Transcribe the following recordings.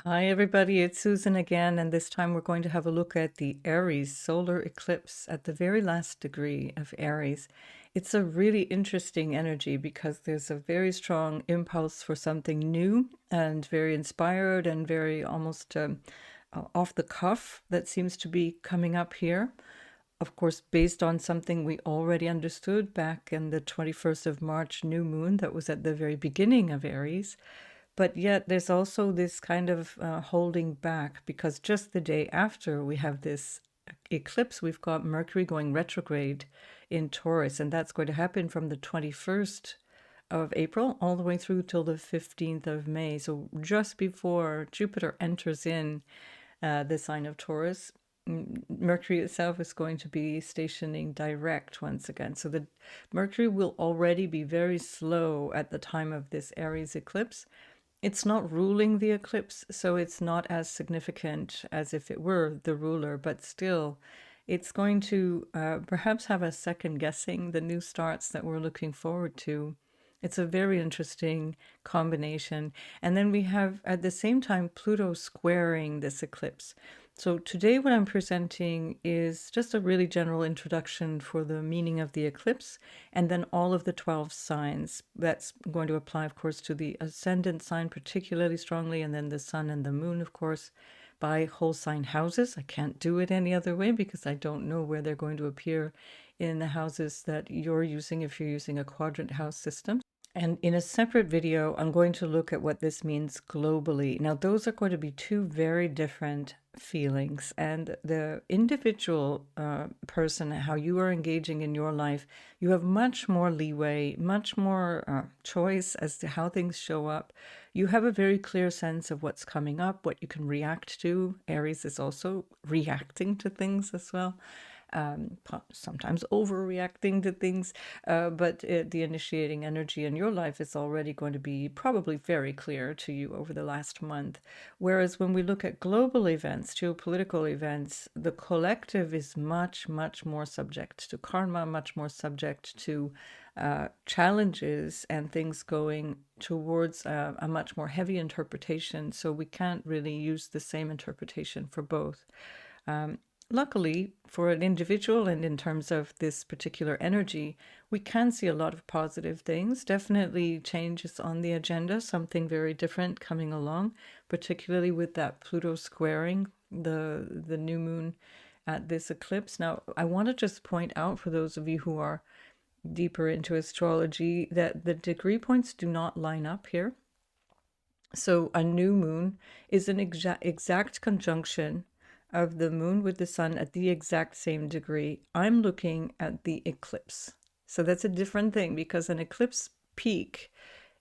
Hi, everybody. It's Susan again, and this time we're going to have a look at the Aries solar eclipse at the very last degree of Aries. It's a really interesting energy because there's a very strong impulse for something new and very inspired and very almost off the cuff that seems to be coming up here. Of course, based on something we already understood back in the 21st of March new moon that was at the very beginning of Aries. But yet there's also this kind of holding back because just the day after we have this eclipse, we've got Mercury going retrograde in Taurus, and that's going to happen from the 21st of April all the way through till the 15th of May. So just before Jupiter enters in the sign of Taurus, Mercury itself is going to be stationing direct once again. So the Mercury will already be very slow at the time of this Aries eclipse. It's not ruling the eclipse, so it's not as significant as if it were the ruler, but still, it's going to perhaps have a second guessing the new starts that we're looking forward to. It's a very interesting combination. And then we have at the same time Pluto squaring this eclipse. So today what I'm presenting is just a really general introduction for the meaning of the eclipse, and then all of the 12 signs. That's going to apply, of course, to the ascendant sign particularly strongly, and then the sun and the moon, of course, by whole sign houses. I can't do it any other way because I don't know where they're going to appear in the houses that you're using if you're using a quadrant house system. And in a separate video, I'm going to look at what this means globally. Now, those are going to be two very different feelings, and the individual person, how you are engaging in your life, you have much more leeway, much more choice as to how things show up. You have a very clear sense of what's coming up, what you can react to. Aries is also reacting to things as well, sometimes overreacting to things, but the initiating energy in your life is already going to be probably very clear to you over the last month. Whereas when we look at global events, geopolitical events, the collective is much, much more subject to karma, much more subject to challenges and things going towards a much more heavy interpretation. So we can't really use the same interpretation for both. Luckily, for an individual and in terms of this particular energy, we can see a lot of positive things. Definitely changes on the agenda, something very different coming along, particularly with that Pluto squaring the new moon at this eclipse. Now, I want to just point out for those of you who are deeper into astrology that the degree points do not line up here. So a new moon is an exact conjunction of the moon with the sun at the exact same degree. I'm looking at the eclipse. So that's a different thing because an eclipse peak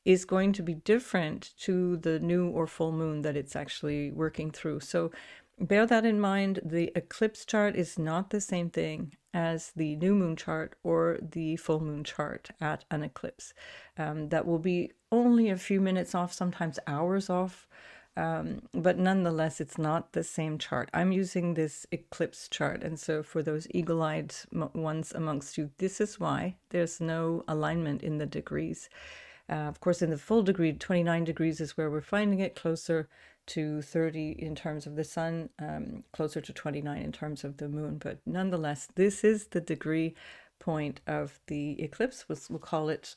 is going to be different to the new or full moon that it's actually working through. So bear that in mind. The eclipse chart is not the same thing as the new moon chart or the full moon chart at an eclipse. That will be only a few minutes off, sometimes hours off. But nonetheless, it's not the same chart. I'm using this eclipse chart. And so for those eagle-eyed ones amongst you, this is why there's no alignment in the degrees. Of course, in the full degree, 29 degrees is where we're finding it, closer to 30 in terms of the sun, closer to 29 in terms of the moon. But nonetheless, this is the degree point of the eclipse. We'll call it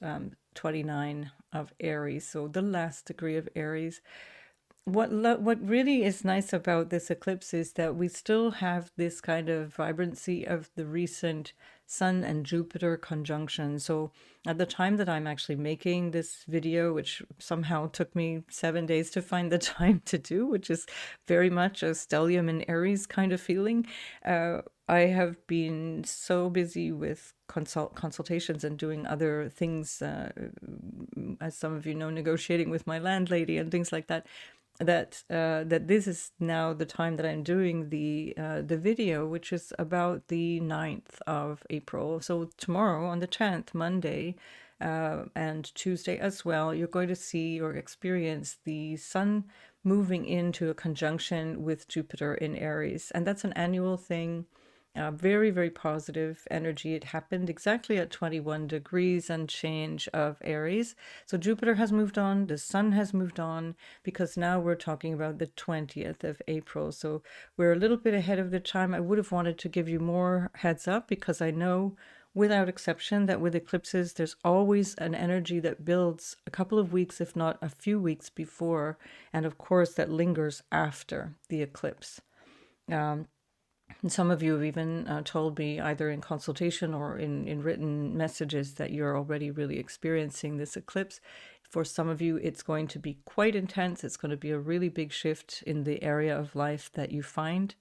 29 of Aries, so the last degree of Aries. What really is nice about this eclipse is that we still have this kind of vibrancy of the recent Sun and Jupiter conjunction. So at the time that I'm actually making this video, which somehow took me 7 days to find the time to do, which is very much a stellium and Aries kind of feeling, I have been so busy with consultations and doing other things, as some of you know, negotiating with my landlady and things like that, that this is now the time that I'm doing the video, which is about the 9th of April. So tomorrow on the 10th, Monday, and Tuesday as well, you're going to see or experience the sun moving into a conjunction with Jupiter in Aries. And that's an annual thing. Very, very positive energy. It happened exactly at 21 degrees and change of Aries. So Jupiter has moved on, the Sun has moved on, because now we're talking about the 20th of April. So we're a little bit ahead of the time. I would have wanted to give you more heads up because I know without exception that with eclipses, there's always an energy that builds a couple of weeks, if not a few weeks before, and of course that lingers after the eclipse. And some of you have even told me either in consultation or in written messages that you're already really experiencing this eclipse. For some of you, it's going to be quite intense. It's going to be a really big shift in the area of life that you find.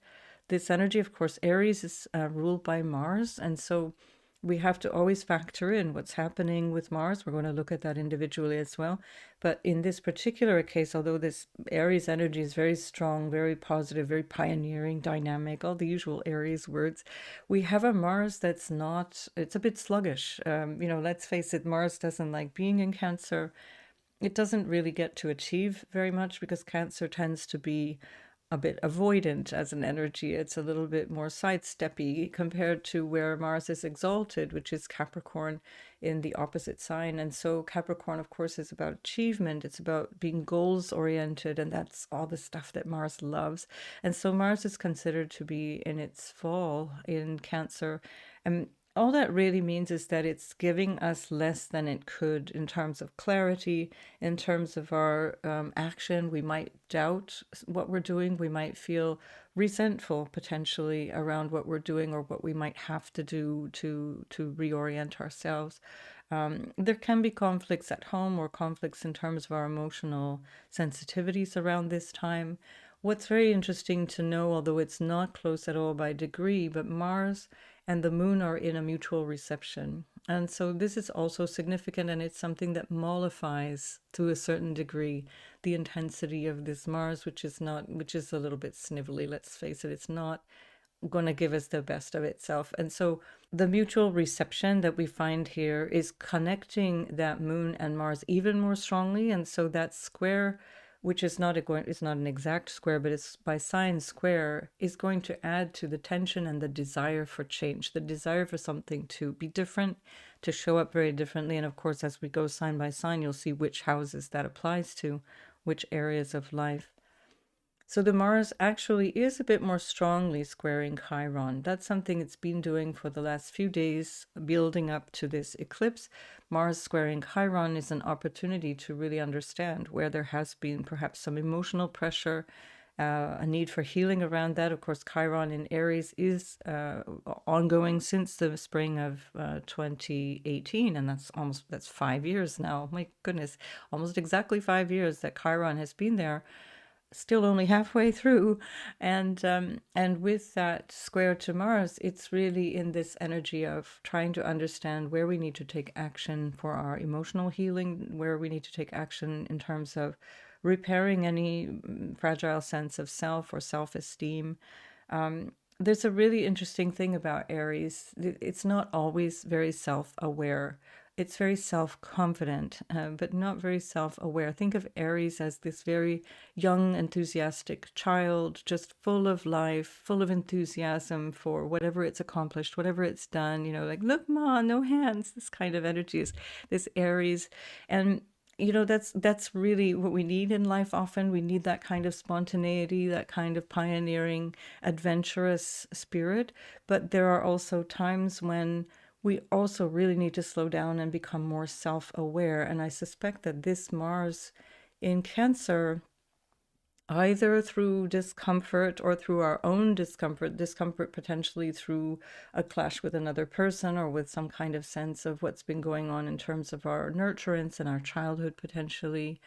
This energy, of course, Aries is ruled by Mars. And so we have to always factor in what's happening with Mars. We're going to look at that individually as well. But in this particular case, although this Aries energy is very strong, very positive, very pioneering, dynamic, all the usual Aries words, we have a Mars that's not, it's a bit sluggish. Let's face it, Mars doesn't like being in Cancer. It doesn't really get to achieve very much because Cancer tends to be a bit avoidant as an energy. It's a little bit more sidesteppy compared to where Mars is exalted, which is Capricorn in the opposite sign. And so Capricorn, of course, is about achievement. It's about being goals oriented, and that's all the stuff that Mars loves. And so Mars is considered to be in its fall in Cancer. And all that really means is that it's giving us less than it could in terms of clarity, in terms of our action. We might doubt what we're doing. We might feel resentful potentially around what we're doing or what we might have to do to reorient ourselves. There can be conflicts at home or conflicts in terms of our emotional sensitivities around this time. What's very interesting to know, although it's not close at all by degree, but Mars and the moon are in a mutual reception. And so this is also significant, and it's something that mollifies to a certain degree the intensity of this Mars, which is a little bit snivelly, let's face it. It's not going to give us the best of itself. And so the mutual reception that we find here is connecting that moon and Mars even more strongly. And so that square, which is not an exact square, but it's by sign square, is going to add to the tension and the desire for change, the desire for something to be different, to show up very differently. And of course, as we go sign by sign, you'll see which houses that applies to, which areas of life. So the Mars actually is a bit more strongly squaring Chiron. That's something it's been doing for the last few days, building up to this eclipse. Mars squaring Chiron is an opportunity to really understand where there has been perhaps some emotional pressure, a need for healing around that. Of course, Chiron in Aries is ongoing since the spring of 2018, and that's 5 years now. My goodness, almost exactly 5 years that Chiron has been there. Still only halfway through, and with that square to Mars, it's really in this energy of trying to understand where we need to take action for our emotional healing, where we need to take action in terms of repairing any fragile sense of self or self-esteem. There's a really interesting thing about Aries. It's not always very self-aware. It's very self-confident, but not very self-aware. Think of Aries as this very young, enthusiastic child, just full of life, full of enthusiasm for whatever it's accomplished, whatever it's done, like, look, Ma, no hands. This kind of energy is this Aries. And that's really what we need in life often. We need that kind of spontaneity, that kind of pioneering, adventurous spirit. But there are also times when we also really need to slow down and become more self-aware. And I suspect that this Mars in Cancer, either through discomfort or through our own discomfort potentially through a clash with another person or with some kind of sense of what's been going on in terms of our nurturance and our childhood potentially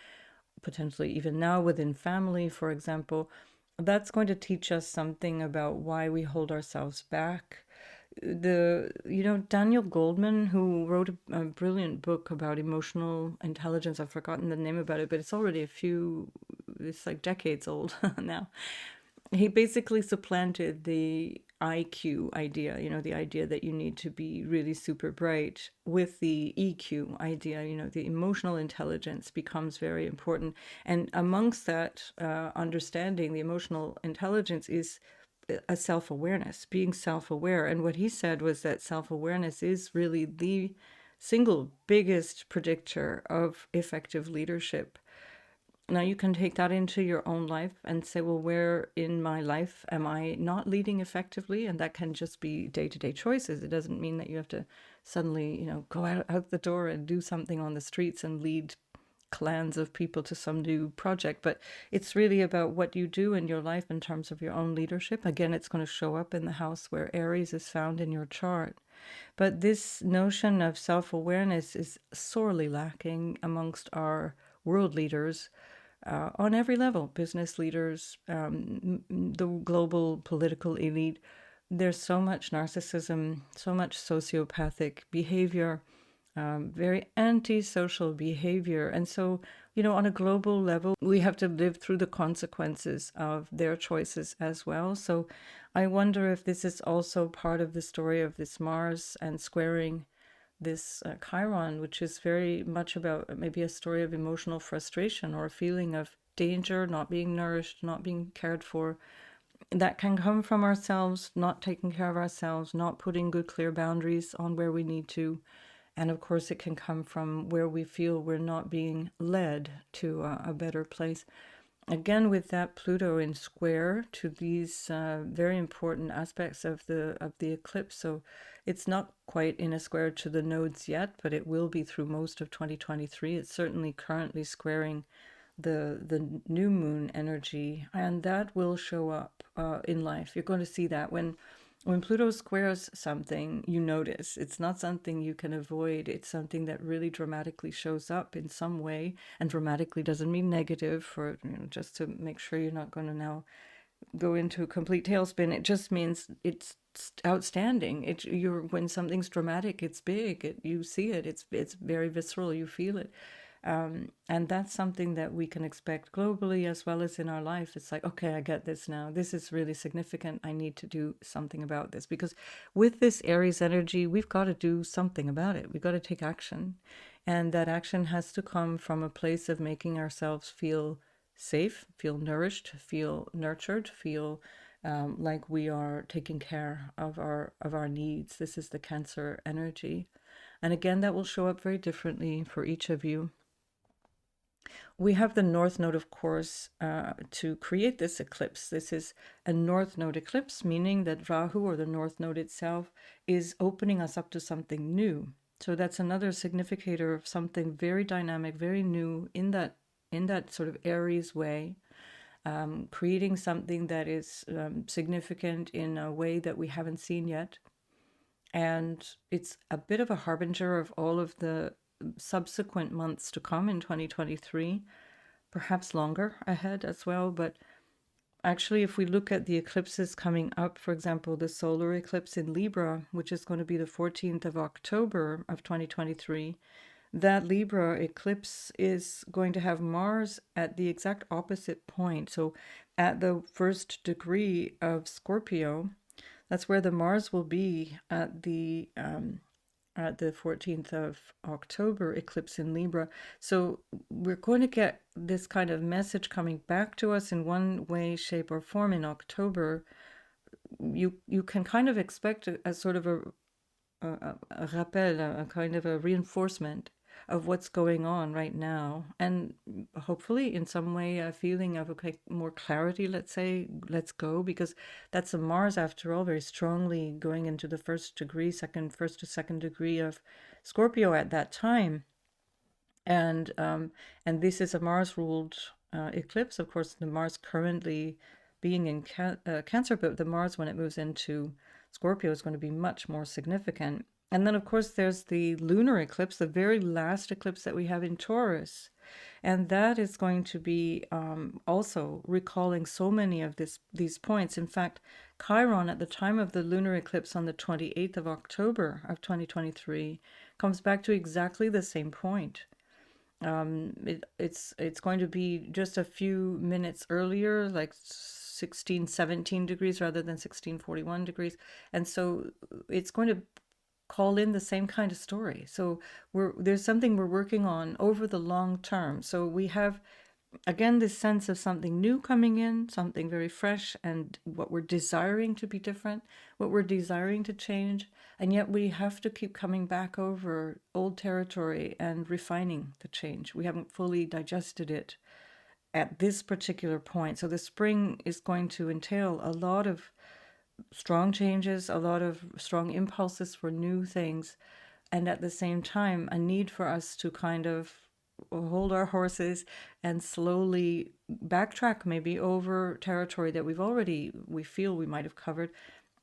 even now within family, for example, that's going to teach us something about why we hold ourselves back. Daniel Goldman, who wrote a brilliant book about emotional intelligence, I've forgotten the name about it, but it's like decades old now. He basically supplanted the IQ idea, the idea that you need to be really super bright, with the EQ idea. The emotional intelligence becomes very important. And amongst that understanding, the emotional intelligence is a self-awareness, being self-aware. And what he said was that self-awareness is really the single biggest predictor of effective leadership. Now, you can take that into your own life and say, well, where in my life am I not leading effectively? And that can just be day-to-day choices. It doesn't mean that you have to suddenly, go out the door and do something on the streets and lead clans of people to some new project. But it's really about what you do in your life in terms of your own leadership. Again, it's going to show up in the house where Aries is found in your chart. But this notion of self-awareness is sorely lacking amongst our world leaders on every level, business leaders, the global political elite. There's so much narcissism, so much sociopathic behavior, very antisocial behavior. And so, on a global level, we have to live through the consequences of their choices as well. So I wonder if this is also part of the story of this Mars and squaring this Chiron, which is very much about maybe a story of emotional frustration or a feeling of danger, not being nourished, not being cared for. That can come from ourselves, not taking care of ourselves, not putting good, clear boundaries on where we need to. And of course, it can come from where we feel we're not being led to a better place. Again, with that Pluto in square to these very important aspects of the eclipse. So it's not quite in a square to the nodes yet, but it will be through most of 2023. It's certainly currently squaring the new moon energy, and that will show up in life. You're going to see that when Pluto squares something, you notice. It's not something you can avoid. It's something that really dramatically shows up in some way. And dramatically doesn't mean negative, for just to make sure you're not going to now go into a complete tailspin. It just means it's outstanding. When something's dramatic, it's big. You see it. It's very visceral. You feel it. And that's something that we can expect globally as well as in our life. It's like, okay, I get this now. This is really significant. I need to do something about this, because with this Aries energy, we've got to do something about it. We've got to take action. And that action has to come from a place of making ourselves feel safe, feel nourished, feel nurtured, feel like we are taking care of our needs. This is the Cancer energy. And again, that will show up very differently for each of you. We have the North Node, of course, to create this eclipse. This is a North Node eclipse, meaning that Rahu, or the North Node itself, is opening us up to something new. So that's another significator of something very dynamic, very new in that sort of Aries way, creating something that is significant in a way that we haven't seen yet. And it's a bit of a harbinger of all of the subsequent months to come in 2023, perhaps longer ahead as well. But actually, if we look at the eclipses coming up, for example, the solar eclipse in Libra, which is going to be the 14th of October of 2023, that Libra eclipse is going to have Mars at the exact opposite point. So at the first degree of Scorpio, that's where the Mars will be at the 14th of October eclipse in Libra. So we're going to get this kind of message coming back to us in one way, shape, or form in October. You can kind of expect a sort of a rappel, a kind of a reinforcement of what's going on right now, and hopefully in some way a feeling of more clarity. Let's say, let's go, because that's a Mars after all, very strongly going into the first to second degree of Scorpio at that time, and this is a Mars ruled eclipse. Of course, the Mars currently being in Cancer, but the Mars, when it moves into Scorpio, is going to be much more significant. And then, of course, there's the lunar eclipse, the very last eclipse that we have in Taurus. And that is going to be also recalling so many of these points. In fact, Chiron, at the time of the lunar eclipse on the 28th of October of 2023, comes back to exactly the same point. It's going to be just a few minutes earlier, like 1617 degrees rather than 1641 degrees. And so it's going to call in the same kind of story. So there's something we're working on over the long term. So we have again, this sense of something new coming in, something very fresh, and what we're desiring to be different, what we're desiring to change. And yet we have to keep coming back over old territory and refining the change. We haven't fully digested it at this particular point. So the spring is going to entail a lot of strong changes, a lot of strong impulses for new things, and at the same time, a need for us to kind of hold our horses and slowly backtrack maybe over territory that we feel we might have covered,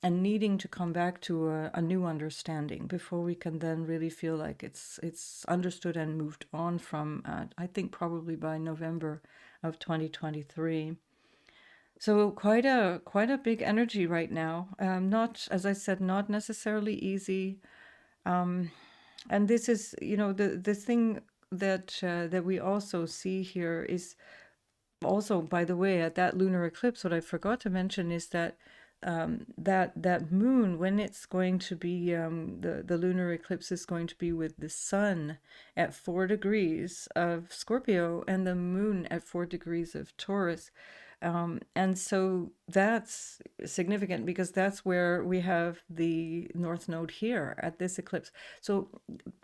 and needing to come back to a new understanding before we can then really feel like it's understood and moved on from, I think probably by November of 2023. So quite a big energy right now. Not, as I said, not necessarily easy. And this is, the thing that we also see here is also, by the way, at that lunar eclipse, what I forgot to mention is that that moon, when it's going to be, the lunar eclipse is going to be with the sun at 4 degrees of Scorpio and the moon at 4 degrees of Taurus. And so that's significant because that's where we have the North Node here at this eclipse. So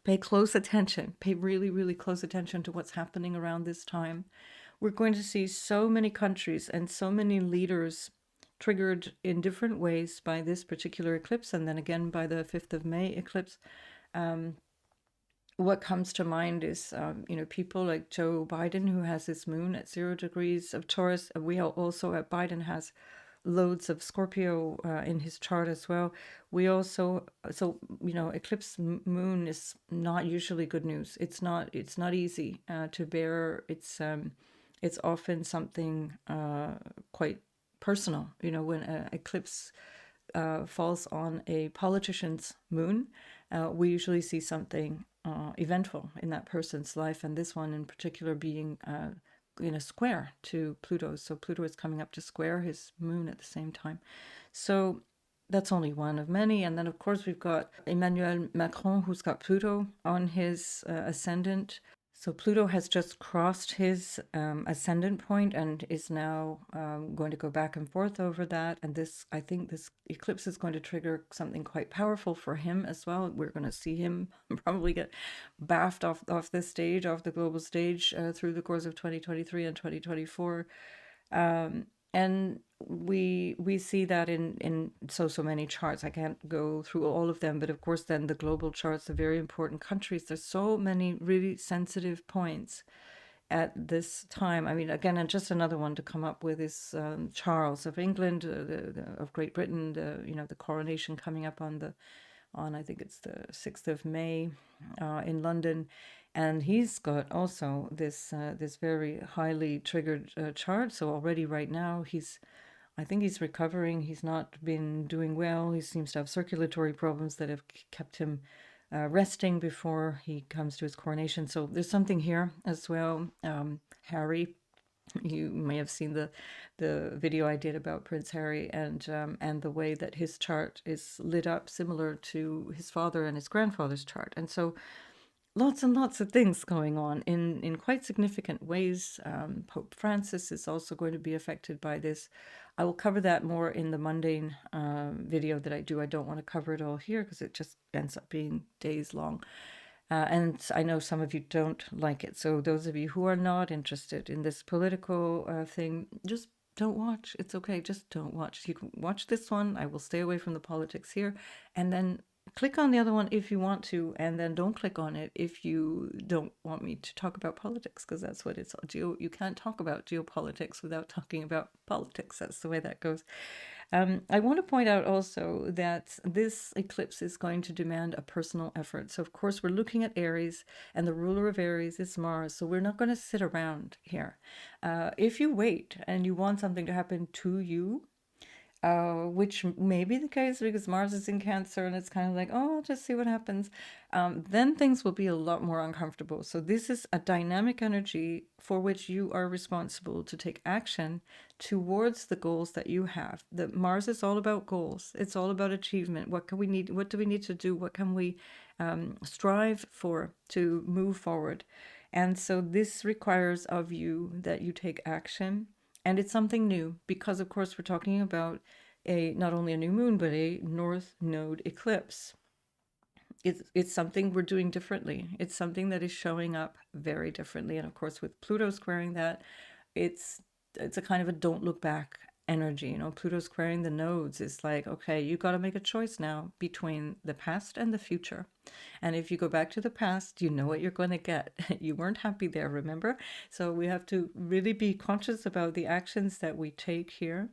pay close attention, pay really, really close attention to what's happening around this time. We're going to see so many countries and so many leaders triggered in different ways by this particular eclipse, and then again by the 5th of May eclipse. What comes to mind is, people like Joe Biden, who has his moon at 0 degrees of Taurus. We also, Biden has loads of Scorpio in his chart as well. We also, eclipse moon is not usually good news. It's not easy to bear. It's often something quite personal. When an eclipse falls on a politician's moon, we usually see something eventful in that person's life, and this one in particular being in a square to Pluto. So Pluto is coming up to square his moon at the same time. So that's only one of many. And then, of course, we've got Emmanuel Macron, who's got Pluto on his ascendant. So Pluto has just crossed his ascendant point and is now going to go back and forth over that. And I think this eclipse is going to trigger something quite powerful for him as well. We're going to see him probably get baffed off the stage, off the global stage through the course of 2023 and 2024. And we see that in so many charts. I can't go through all of them, but of course then the global charts, the very important countries, there's so many really sensitive points at this time. I mean, again, and just another one to come up with is Charles of England, of Great Britain, the coronation coming up on I think it's the 6th of May in London. And he's got also this very highly triggered chart. So already right now I think he's recovering. He's not been doing well. He seems to have circulatory problems that have kept him resting before he comes to his coronation. So there's something here as well. Harry, you may have seen the video I did about Prince Harry and the way that his chart is lit up similar to his father and his grandfather's chart. And so lots and lots of things going on in quite significant ways. Pope Francis is also going to be affected by this. I will cover that more in the mundane video that I do. I don't want to cover it all here because it just ends up being days long. And I know some of you don't like it. So those of you who are not interested in this political thing, just don't watch. It's okay. Just don't watch. You can watch this one. I will stay away from the politics here. And then click on the other one if you want to, and then don't click on it if you don't want me to talk about politics, because that's what it's you can't talk about geopolitics without talking about politics. That's the way that goes. I want to point out also that this eclipse is going to demand a personal effort. So of course we're looking at Aries, and the ruler of Aries is Mars. So we're not going to sit around here. If you wait and you want something to happen to you, which may be the case because Mars is in Cancer and it's kind of like, oh, I'll just see what happens. Then things will be a lot more uncomfortable. So this is a dynamic energy for which you are responsible to take action towards the goals that you have. The Mars is all about goals. It's all about achievement. What do we need to do? What can we strive for to move forward? And so this requires of you that you take action. And it's something new because, of course, we're talking about not only a new moon, but a north node eclipse. It's something we're doing differently. It's something that is showing up very differently. And of course, with Pluto squaring that, it's a kind of a don't look back energy. Pluto squaring the nodes is like, okay, you got to make a choice now between the past and the future. And if you go back to the past, you know what you're going to get. You weren't happy there, remember? So we have to really be conscious about the actions that we take here.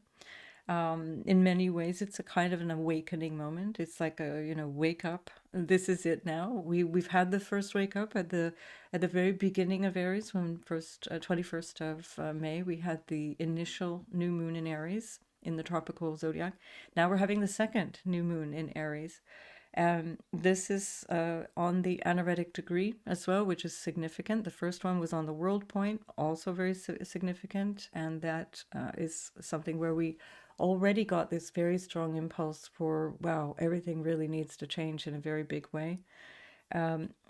In many ways, it's a kind of an awakening moment. It's like a, wake up. This is it now. We've had the first wake up at the very beginning of Aries, when 21st of May, we had the initial new moon in Aries in the tropical zodiac. Now we're having the second new moon in Aries. This is on the anaretic degree as well, which is significant. The first one was on the world point, also very significant. And that is something where we already got this very strong impulse for, wow, everything really needs to change in a very big way.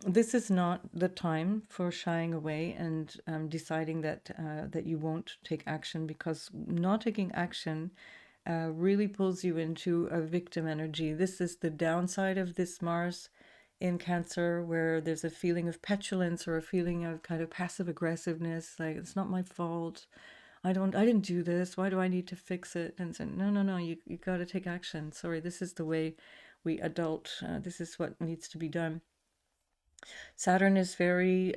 This is not the time for shying away and deciding that you won't take action, because not taking action really pulls you into a victim energy. This is the downside of this Mars in Cancer, where there's a feeling of petulance or a feeling of kind of passive aggressiveness, like it's not my fault. I didn't do this. Why do I need to fix it? And say, no, you got to take action. Sorry, this is the way we adult. This is what needs to be done. Saturn is very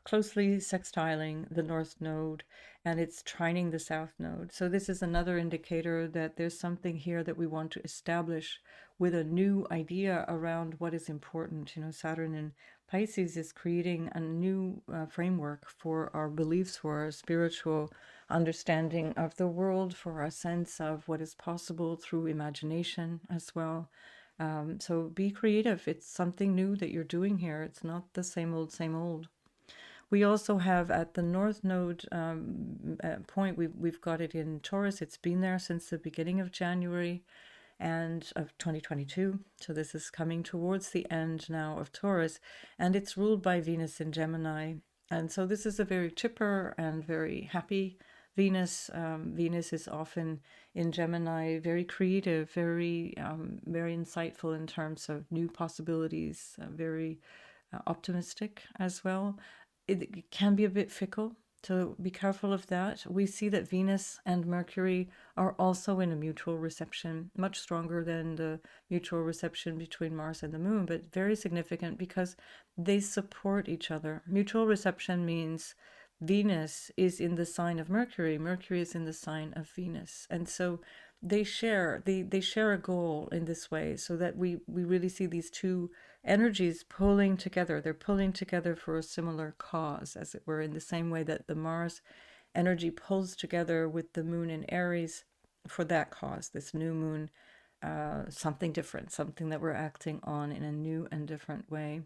closely sextiling the North Node, and it's trining the South Node. So this is another indicator that there's something here that we want to establish with a new idea around what is important. Saturn in Pisces is creating a new framework for our beliefs, for our spiritual understanding of the world, for our sense of what is possible through imagination as well. So be creative. It's something new that you're doing here. It's not the same old, same old. We also have at the North Node point, we've got it in Taurus. It's been there since the beginning of January and of 2022. So this is coming towards the end now of Taurus, and it's ruled by Venus in Gemini. And so this is a very chipper and very happy Venus. Venus is often in Gemini, very creative, very insightful in terms of new possibilities, very optimistic as well. It can be a bit fickle, so be careful of that. We see that Venus and Mercury are also in a mutual reception, much stronger than the mutual reception between Mars and the Moon, but very significant because they support each other. Mutual reception means Venus is in the sign of Mercury, Mercury is in the sign of Venus. And so they share a goal in this way, so that we really see these two energies pulling together. They're pulling together for a similar cause, as it were, in the same way that the Mars energy pulls together with the moon in Aries for that cause, this new moon, something different, something that we're acting on in a new and different way.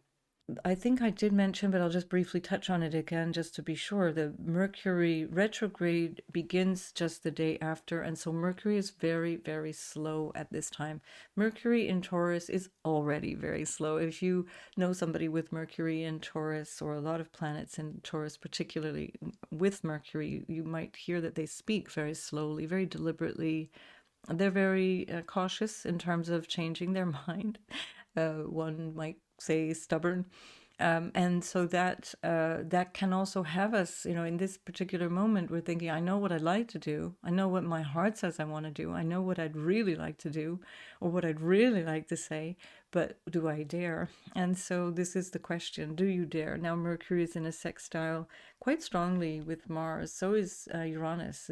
I think I did mention, but I'll just briefly touch on it again just to be sure. The Mercury retrograde begins just the day after, and so Mercury is very, very slow at this time. Mercury in Taurus is already very slow. If you know somebody with Mercury in Taurus, or a lot of planets in Taurus, particularly with Mercury, you might hear that they speak very slowly, very deliberately. They're very cautious in terms of changing their mind. One might say stubborn. And so that can also have us, in this particular moment, we're thinking, I know what I'd like to do. I know what my heart says I want to do. I know what I'd really like to do, or what I'd really like to say, but do I dare? And so this is the question, do you dare? Now Mercury is in a sextile quite strongly with Mars. So is Uranus.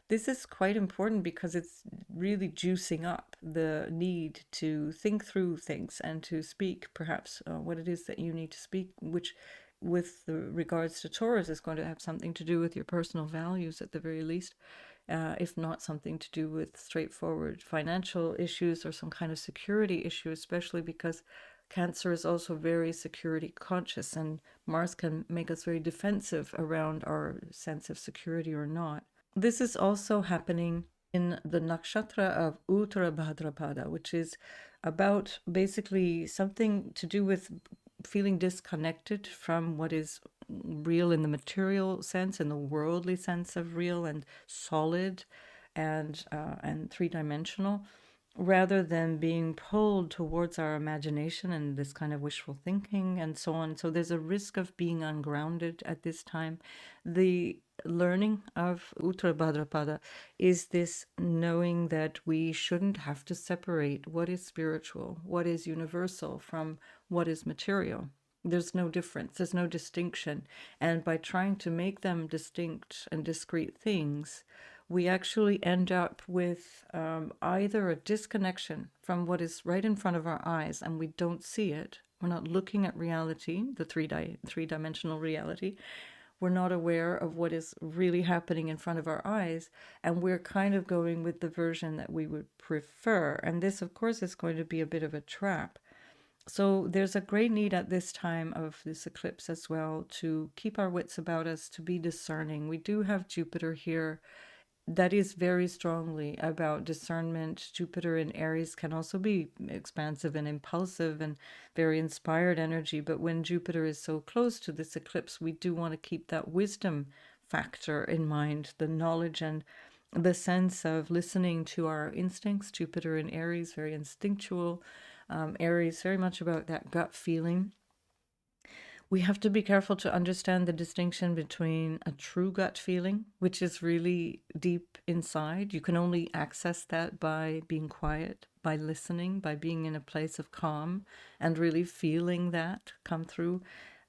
This is quite important because it's really juicing up the need to think through things and to speak perhaps what it is that you need to speak, which with regards to Taurus is going to have something to do with your personal values at the very least, if not something to do with straightforward financial issues or some kind of security issue, especially because Cancer is also very security conscious, and Mars can make us very defensive around our sense of security or not. This is also happening in the nakshatra of Uttarabhadrapada, which is about basically something to do with feeling disconnected from what is real in the material sense, in the worldly sense of real and solid and three-dimensional, rather than being pulled towards our imagination and this kind of wishful thinking and so on. So there's a risk of being ungrounded at this time. The learning of Uttara Bhadrapada is this knowing that we shouldn't have to separate what is spiritual, what is universal, from what is material. There's no difference, there's no distinction. And by trying to make them distinct and discrete things, we actually end up with either a disconnection from what is right in front of our eyes and we don't see it. We're not looking at reality, the three-dimensional reality. We're not aware of what is really happening in front of our eyes, and we're kind of going with the version that we would prefer. And this, of course, is going to be a bit of a trap. So there's a great need at this time of this eclipse as well to keep our wits about us, to be discerning. We do have Jupiter here that is very strongly about discernment. Jupiter in Aries can also be expansive and impulsive and very inspired energy. But when Jupiter is so close to this eclipse, we do want to keep that wisdom factor in mind, the knowledge and the sense of listening to our instincts. Jupiter in Aries, very instinctual. Aries, very much about that gut feeling. We have to be careful to understand the distinction between a true gut feeling, which is really deep inside. You can only access that by being quiet, by listening, by being in a place of calm and really feeling that come through,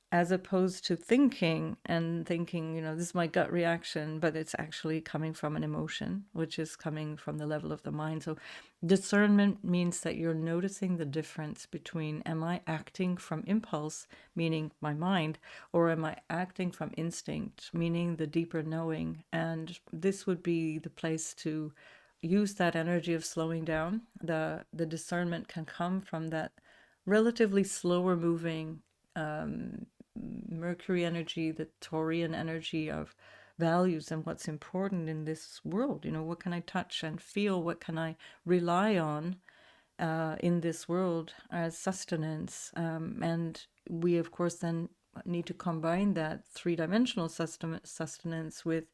as opposed to thinking, this is my gut reaction, but it's actually coming from an emotion, which is coming from the level of the mind. So discernment means that you're noticing the difference between, am I acting from impulse, meaning my mind, or am I acting from instinct, meaning the deeper knowing? And this would be the place to use that energy of slowing down. The discernment can come from that relatively slower moving Mercury energy, the Taurian energy of values and what's important in this world. What can I touch and feel? What can I rely on in this world as sustenance? And we, of course, then need to combine that three-dimensional sustenance with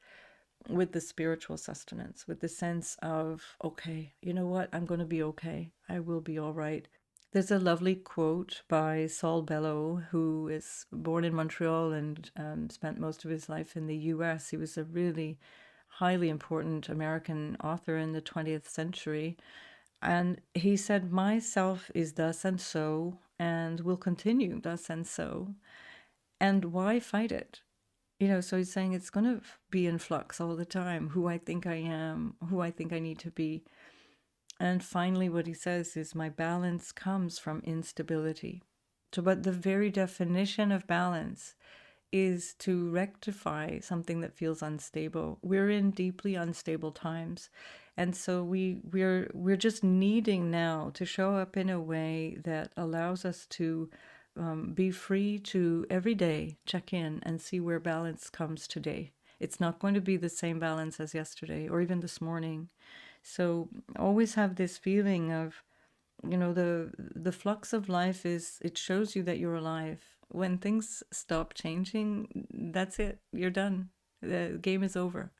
the spiritual sustenance, with the sense of, okay, you know what? I'm going to be okay. I will be all right. There's a lovely quote by Saul Bellow, who is born in Montreal and spent most of his life in the US. He was a really highly important American author in the 20th century. And he said, "My self is thus and so, and will continue thus and so. And why fight it?" So he's saying it's going to be in flux all the time, who I think I am, who I think I need to be. And finally, what he says is, my balance comes from instability. So, but the very definition of balance is to rectify something that feels unstable. We're in deeply unstable times. And so we're just needing now to show up in a way that allows us to be free to every day check in and see where balance comes today. It's not going to be the same balance as yesterday or even this morning. So always have this feeling of, the flux of life it shows you that you're alive. When things stop changing, that's it. You're done. The game is over.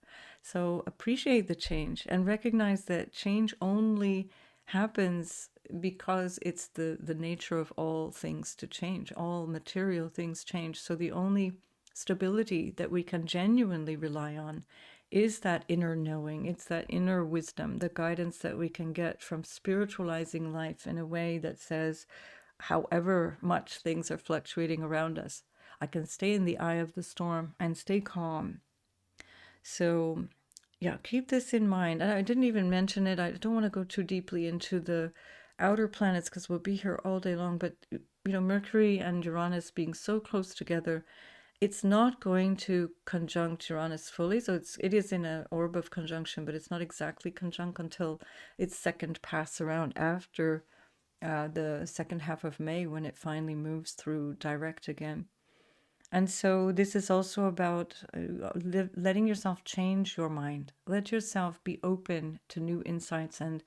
So appreciate the change and recognize that change only happens because it's the nature of all things to change. All material things change. So the only stability that we can genuinely rely on is that inner knowing. It's that inner wisdom, the guidance that we can get from spiritualizing life in a way that says, however much things are fluctuating around us, I can stay in the eye of the storm and stay calm. So yeah, keep this in mind. And I didn't even mention it. I don't want to go too deeply into the outer planets because we'll be here all day long. But, Mercury and Uranus being so close together, it's not going to conjunct Uranus fully. So it is in an orb of conjunction, but it's not exactly conjunct until its second pass around after the second half of May, when it finally moves through direct again. And so this is also about letting yourself change your mind. Let yourself be open to new insights and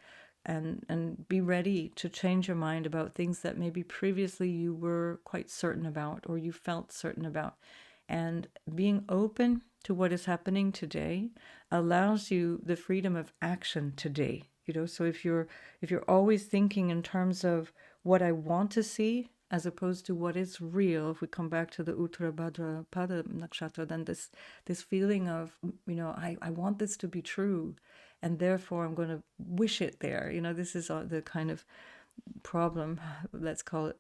be ready to change your mind about things that maybe previously you were quite certain about or you felt certain about. And being open to what is happening today allows you the freedom of action today. So if you're always thinking in terms of what I want to see as opposed to what is real, if we come back to the Uttarabhadra Pada Nakshatra, then this feeling of, I want this to be true, and therefore I'm going to wish it there. This is the kind of problem, let's call it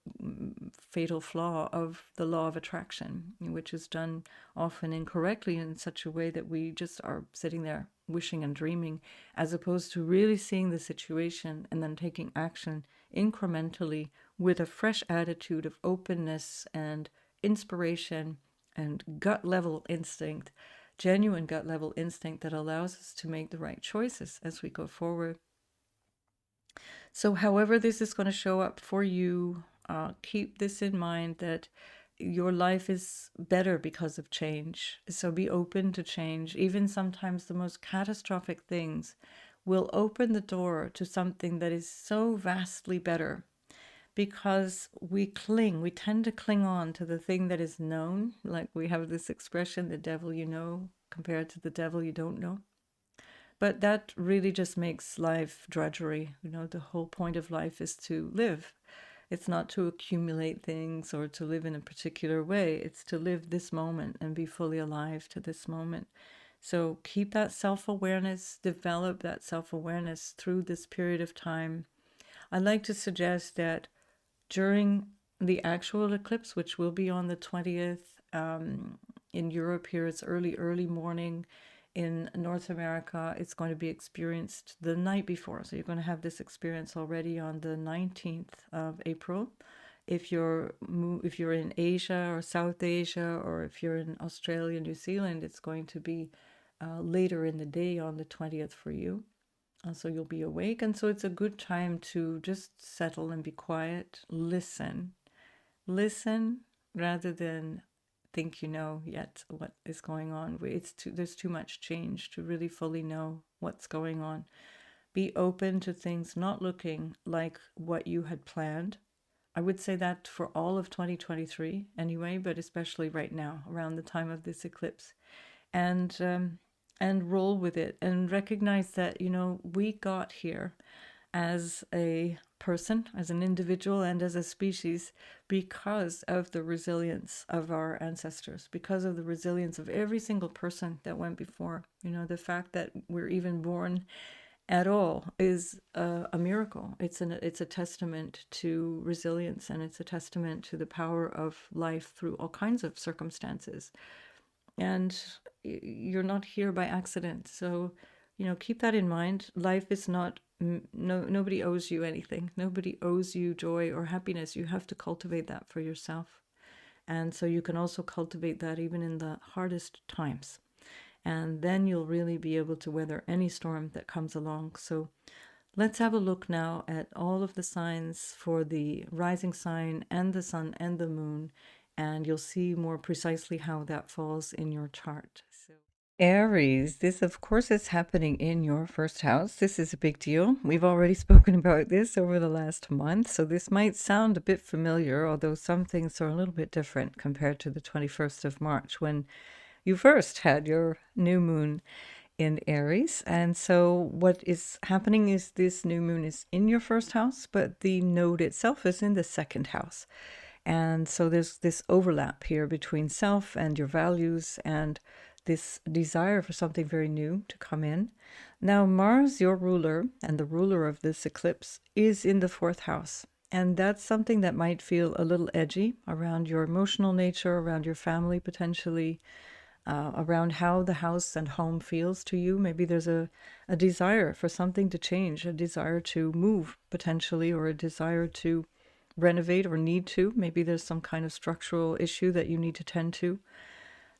fatal flaw of the law of attraction, which is done often incorrectly in such a way that we just are sitting there wishing and dreaming, as opposed to really seeing the situation and then taking action incrementally with a fresh attitude of openness and inspiration and gut level instinct, genuine gut level instinct that allows us to make the right choices as we go forward. So however this is going to show up for you, keep this in mind, that your life is better because of change. So be open to change. Even sometimes the most catastrophic things will open the door to something that is so vastly better, because we tend to cling on to the thing that is known. Like we have this expression, the devil you know compared to the devil you don't know. But that really just makes life drudgery. The whole point of life is to live. It's not to accumulate things or to live in a particular way. It's to live this moment and be fully alive to this moment. So keep that self-awareness, develop that self-awareness through this period of time. I'd like to suggest that during the actual eclipse, which will be on the 20th, in Europe here it's early morning. In North America, it's going to be experienced the night before. So you're going to have this experience already on the 19th of April. If you're in Asia or South Asia, or if you're in Australia, New Zealand, it's going to be later in the day on the 20th for you. So you'll be awake. And so it's a good time to just settle and be quiet. Listen rather than think you know yet what is going on. There's too much change to really fully know what's going on. Be open to things not looking like what you had planned. I would say that for all of 2023 anyway, but especially right now around the time of this eclipse, and roll with it and recognize that we got here as a person, as an individual, and as a species because of the resilience of our ancestors, because of the resilience of every single person that went before. The fact that we're even born at all is a miracle. It's a testament to resilience, and it's a testament to the power of life through all kinds of circumstances. And you're not here by accident. So keep that in mind. Life is not, nobody owes you anything. Nobody owes you joy or happiness. You have to cultivate that for yourself. And so you can also cultivate that even in the hardest times. And then you'll really be able to weather any storm that comes along. So let's have a look now at all of the signs for the rising sign and the sun and the moon, and you'll see more precisely how that falls in your chart. So Aries, this of course is happening in your first house. This is a big deal. We've already spoken about this over the last month, so this might sound a bit familiar, although some things are a little bit different compared to the 21st of March when you first had your new moon in Aries. And so what is happening is this new moon is in your first house, but the node itself is in the second house. And so there's this overlap here between self and your values and this desire for something very new to come in. Now, Mars, your ruler and the ruler of this eclipse, is in the fourth house. And that's something that might feel a little edgy around your emotional nature, around your family potentially, around how the house and home feels to you. Maybe there's a desire for something to change, a desire to move potentially, or a desire to renovate or need to. Maybe there's some kind of structural issue that you need to tend to.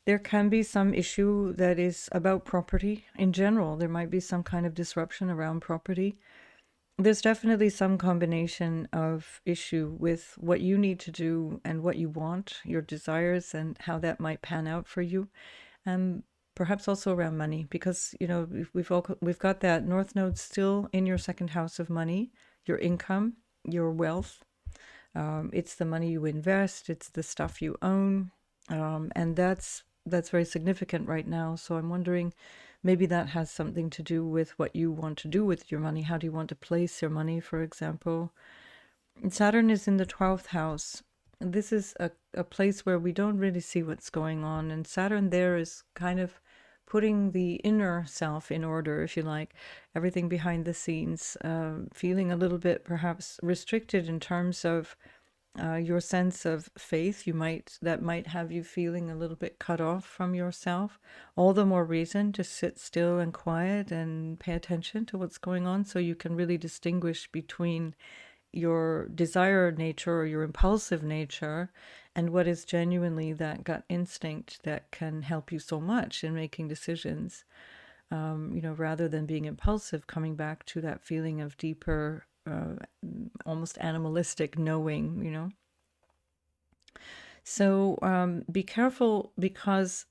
There can be some issue that is about property in general. There might be some kind of disruption around property. There's definitely some combination of issue with what you need to do and what you want, your desires, and how that might pan out for you. And perhaps also around money, because we've got that North Node still in your second house of money, your income, your wealth. It's the money you invest. It's the stuff you own. And that's very significant right now. So I'm wondering, maybe that has something to do with what you want to do with your money. How do you want to place your money, for example? And Saturn is in the 12th house. This is a place where we don't really see what's going on. And Saturn there is kind of putting the inner self in order, if you like, everything behind the scenes, feeling a little bit perhaps restricted in terms of your sense of faith. That might have you feeling a little bit cut off from yourself. All the more reason to sit still and quiet and pay attention to what's going on, so you can really distinguish between your desire nature or your impulsive nature and what is genuinely that gut instinct that can help you so much in making decisions. Rather than being impulsive, coming back to that feeling of deeper, almost animalistic knowing. So be careful, because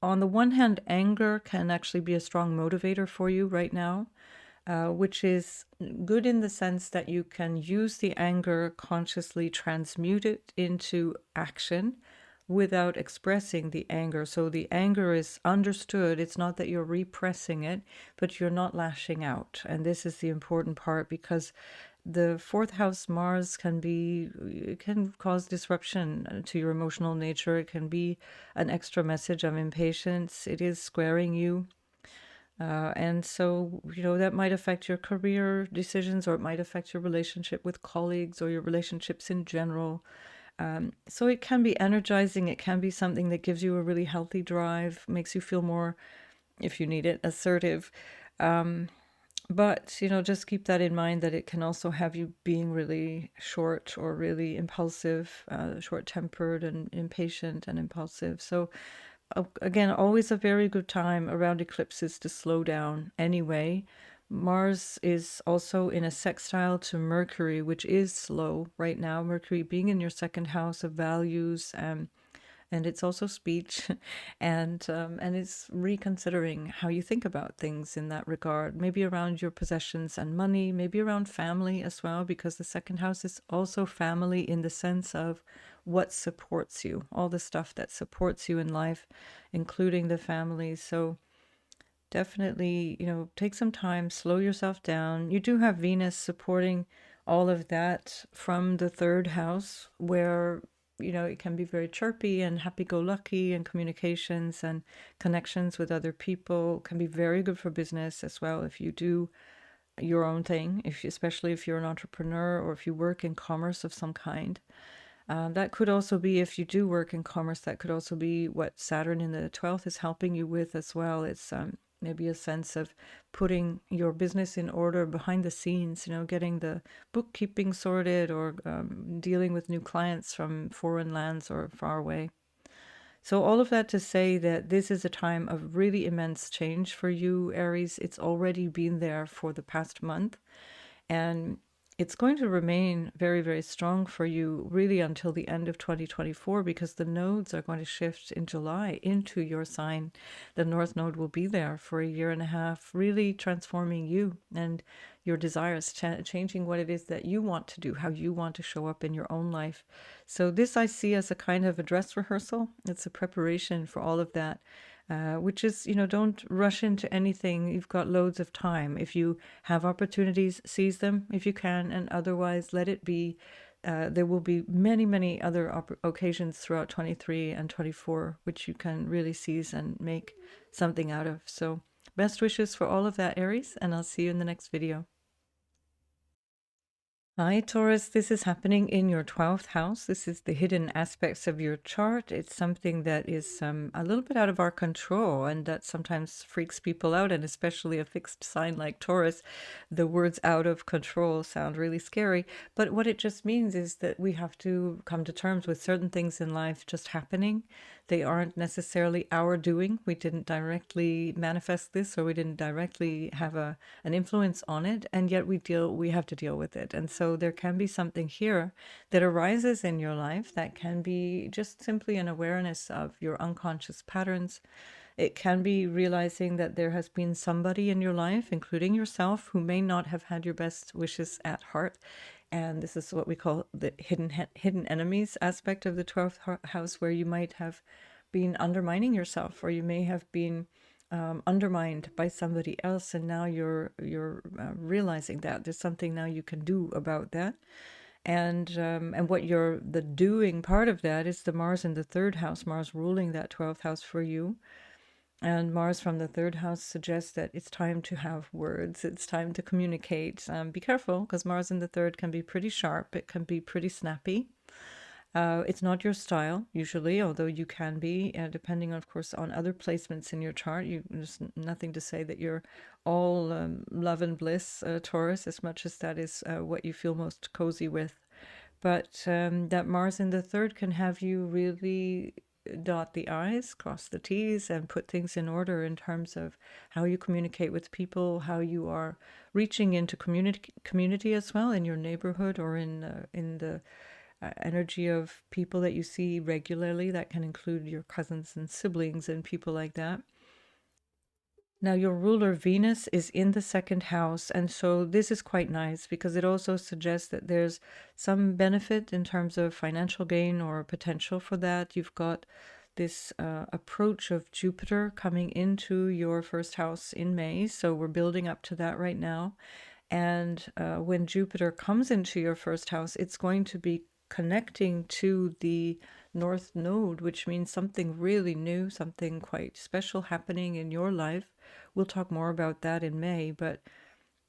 on the one hand, anger can actually be a strong motivator for you right now, which is good in the sense that you can use the anger, consciously transmute it into action without expressing the anger. So the anger is understood. It's not that you're repressing it, but you're not lashing out. And this is the important part, because the fourth house Mars it can cause disruption to your emotional nature. It can be an extra message of impatience. It is squaring you. And so, that might affect your career decisions, or it might affect your relationship with colleagues or your relationships in general. So it can be energizing. It can be something that gives you a really healthy drive, makes you feel more, if you need it, assertive. But, just keep that in mind, that it can also have you being really short or really impulsive, short-tempered and impatient and impulsive. So again, always a very good time around eclipses to slow down anyway. Mars is also in a sextile to Mercury, which is slow right now. Mercury being in your second house of values, and it's also speech, and it's reconsidering how you think about things in that regard. Maybe around your possessions and money, maybe around family as well, because the second house is also family in the sense of what supports you, all the stuff that supports you in life, including the family. So definitely, take some time, slow yourself down. You do have Venus supporting all of that from the third house, where, it can be very chirpy and happy-go-lucky, and communications and connections with other people can be very good for business as well if you do your own thing, especially if you're an entrepreneur or if you work in commerce of some kind. That could also be, if you do work in commerce, that could also be what Saturn in the 12th is helping you with as well. It's maybe a sense of putting your business in order behind the scenes, getting the bookkeeping sorted, or dealing with new clients from foreign lands or far away. So all of that to say that this is a time of really immense change for you, Aries. It's already been there for the past month, and it's going to remain very, very strong for you really until the end of 2024, because the nodes are going to shift in July into your sign. The North Node will be there for a year and a half, really transforming you and your desires, changing what it is that you want to do, how you want to show up in your own life. So this I see as a kind of a dress rehearsal. It's a preparation for all of that. Which is, don't rush into anything. You've got loads of time. If you have opportunities, seize them if you can, and otherwise let it be. There will be many, many other occasions throughout 23 and 24, which you can really seize and make something out of. So best wishes for all of that, Aries, and I'll see you in the next video. Hi, Taurus. This is happening in your 12th house. This is the hidden aspects of your chart. It's something that is a little bit out of our control, and that sometimes freaks people out, and especially a fixed sign like Taurus. The words out of control sound really scary, but what it just means is that we have to come to terms with certain things in life just happening. They aren't necessarily our doing. We didn't directly manifest this, or we didn't directly have an influence on it, and yet we have to deal with it. And so there can be something here that arises in your life that can be just simply an awareness of your unconscious patterns. It can be realizing that there has been somebody in your life, including yourself, who may not have had your best wishes at heart. And this is what we call the hidden enemies aspect of the 12th house, where you might have been undermining yourself, or you may have been undermined by somebody else, and now you're realizing that there's something now you can do about that. And what you're the doing part of that is the Mars in the third house, Mars ruling that 12th house for you. And Mars from the third house suggests that it's time to have words. It's time to communicate. Be careful, because Mars in the third can be pretty sharp. It can be pretty snappy. It's not your style usually, although you can be, depending, of course, on other placements in your chart. There's nothing to say that you're all love and bliss, Taurus, as much as that is what you feel most cozy with. But that Mars in the third can have you really dot the I's, cross the T's, and put things in order in terms of how you communicate with people, how you are reaching into community as well, in your neighborhood, or in the energy of people that you see regularly. That can include your cousins and siblings and people like that. Now, your ruler Venus is in the second house, and so this is quite nice because it also suggests that there's some benefit in terms of financial gain or potential for that. You've got this approach of Jupiter coming into your first house in May, so we're building up to that right now. And when Jupiter comes into your first house, it's going to be connecting to the North Node, which means something really new, something quite special happening in your life. We'll talk more about that in May, but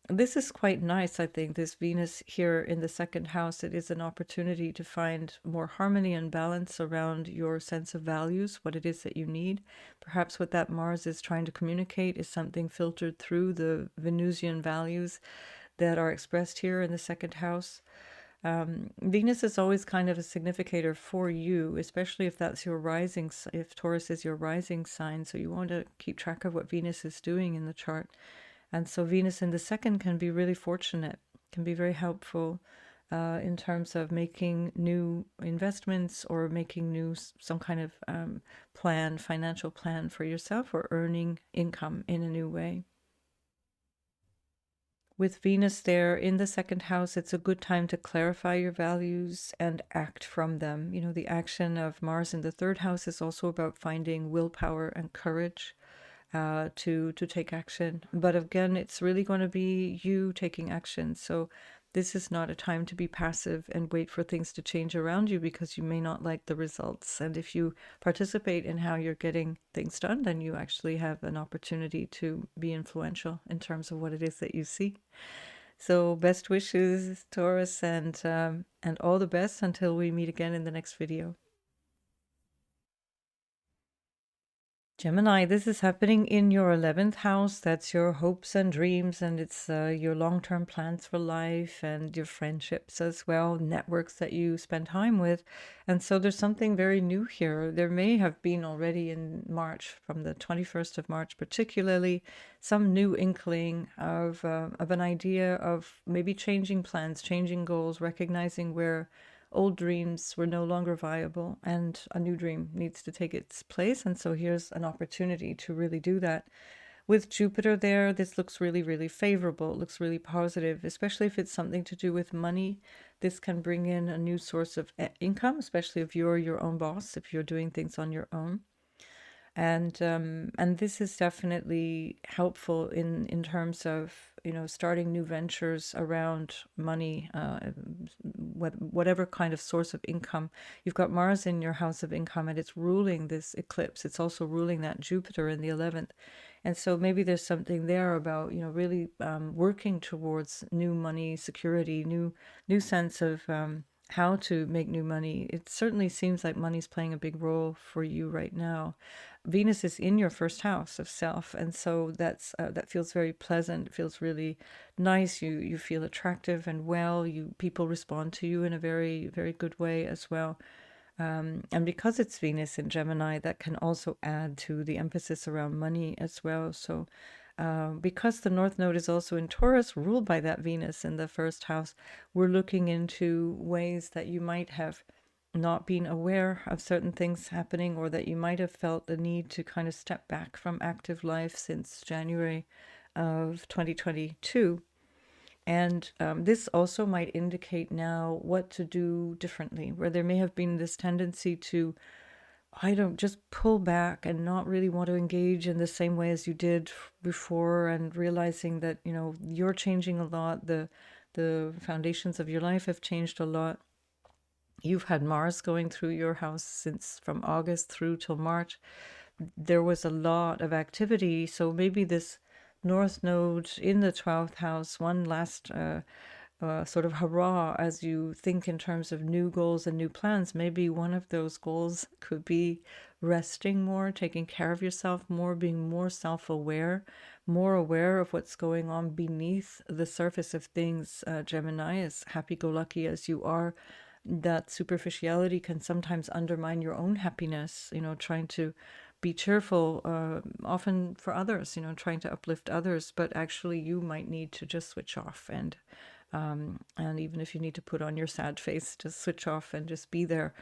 this is quite nice, I think, this Venus here in the second house. It is an opportunity to find more harmony and balance around your sense of values, what it is that you need. Perhaps what that Mars is trying to communicate is something filtered through the Venusian values that are expressed here in the second house. Venus is always kind of a significator for you, especially if that's your rising, if Taurus is your rising sign. So you want to keep track of what Venus is doing in the chart. And so Venus in the second can be really fortunate, can be very helpful in terms of making new investments or making some kind of plan, financial plan for yourself, or earning income in a new way. With Venus there in the second house, it's a good time to clarify your values and act from them. You know, the action of Mars in the third house is also about finding willpower and courage to take action. But again, it's really going to be you taking action. So this is not a time to be passive and wait for things to change around you, because you may not like the results. And if you participate in how you're getting things done, then you actually have an opportunity to be influential in terms of what it is that you see. So best wishes, Taurus, and all the best until we meet again in the next video. Gemini, this is happening in your 11th house. That's your hopes and dreams, and it's your long-term plans for life and your friendships as well, networks that you spend time with. And so there's something very new here. There may have been already in March, from the 21st of March particularly, some new inkling of an idea of maybe changing plans, changing goals, recognizing where old dreams were no longer viable and a new dream needs to take its place. And so here's an opportunity to really do that. With Jupiter there, this looks really, really favorable. It looks really positive, especially if it's something to do with money. This can bring in a new source of income, especially if you're your own boss, if you're doing things on your own. And this is definitely helpful in terms of, you know, starting new ventures around money, whatever kind of source of income. You've got Mars in your house of income, and it's ruling this eclipse. It's also ruling that Jupiter in the 11th. And so maybe there's something there about, you know, really working towards new money security, new sense of how to make new money. It certainly seems like money's playing a big role for you right now. Venus is in your first house of self, and so that feels very pleasant. It feels really nice. You feel attractive and well. People respond to you in a very, very good way as well. And because it's Venus in Gemini, that can also add to the emphasis around money as well. So because the North Node is also in Taurus, ruled by that Venus in the first house, we're looking into ways that you might have not been aware of certain things happening, or that you might have felt the need to kind of step back from active life since January of 2022. And this also might indicate now what to do differently, where there may have been this tendency to, I don't, just pull back and not really want to engage in the same way as you did before, and realizing that, you know, you're changing a lot. The foundations of your life have changed a lot. You've had Mars going through your house since from August through till March. There was a lot of activity. So maybe this North Node in the 12th house, one last sort of hurrah as you think in terms of new goals and new plans. Maybe one of those goals could be resting more, taking care of yourself more, being more self-aware, more aware of what's going on beneath the surface of things. Gemini, as happy-go-lucky as you are, that superficiality can sometimes undermine your own happiness, you know, trying to be cheerful, often for others, you know, trying to uplift others, but actually you might need to just switch off, and even if you need to put on your sad face, just switch off and just be there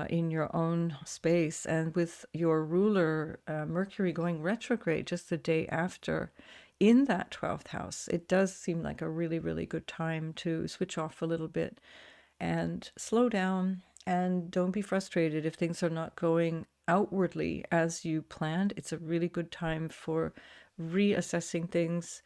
in your own space. And with your ruler, Mercury, going retrograde just the day after in that 12th house, it does seem like a really, really good time to switch off a little bit and slow down, and don't be frustrated if things are not going outwardly as you planned. It's a really good time for reassessing things,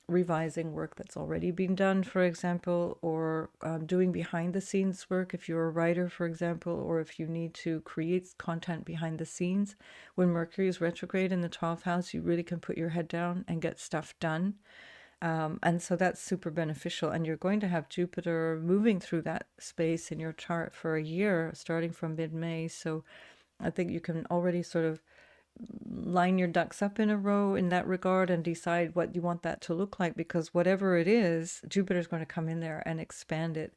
revising work that's already been done, for example, or doing behind the scenes work if you're a writer, for example, or if you need to create content behind the scenes. When Mercury is retrograde in the 12th house, you really can put your head down and get stuff done. And so that's super beneficial. And you're going to have Jupiter moving through that space in your chart for a year, starting from mid-May. So I think you can already sort of line your ducks up in a row in that regard and decide what you want that to look like, because whatever it is, Jupiter's going to come in there and expand it.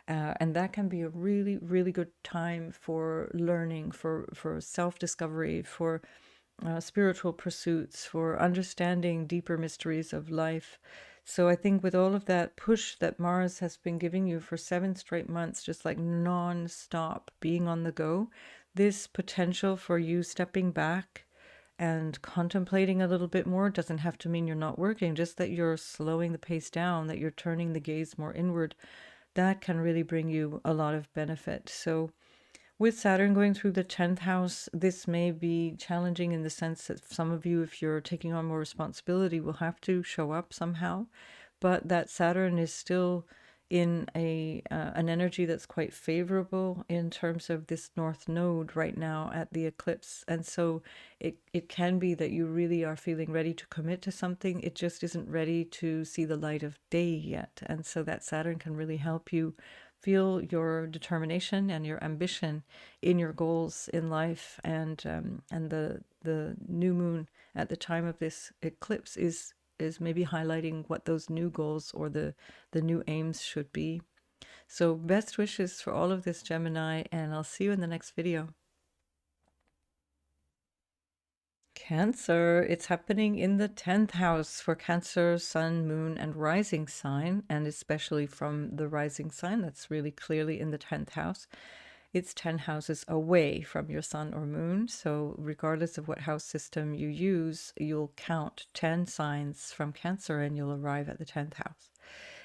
And that can be a really, really good time for learning, for self-discovery, for spiritual pursuits, for understanding deeper mysteries of life. So I think with all of that push that Mars has been giving you for 7 straight months, just like non-stop being on the go, this potential for you stepping back and contemplating a little bit more doesn't have to mean you're not working, just that you're slowing the pace down, that you're turning the gaze more inward. That can really bring you a lot of benefit. So with Saturn going through the 10th house, this may be challenging in the sense that some of you, if you're taking on more responsibility, will have to show up somehow. But that Saturn is still in an energy that's quite favorable in terms of this North Node right now at the eclipse. And so it can be that you really are feeling ready to commit to something. It just isn't ready to see the light of day yet. And so that Saturn can really help you feel your determination and your ambition in your goals in life. And the new moon at the time of this eclipse is maybe highlighting what those new goals or the new aims should be. So best wishes for all of this, Gemini, and I'll see you in the next video. Cancer, it's happening in the 10th house for Cancer, Sun, Moon, and Rising sign, and especially from the Rising sign that's really clearly in the 10th house. It's 10 houses away from your Sun or Moon, so regardless of what house system you use, you'll count 10 signs from Cancer and you'll arrive at the 10th house.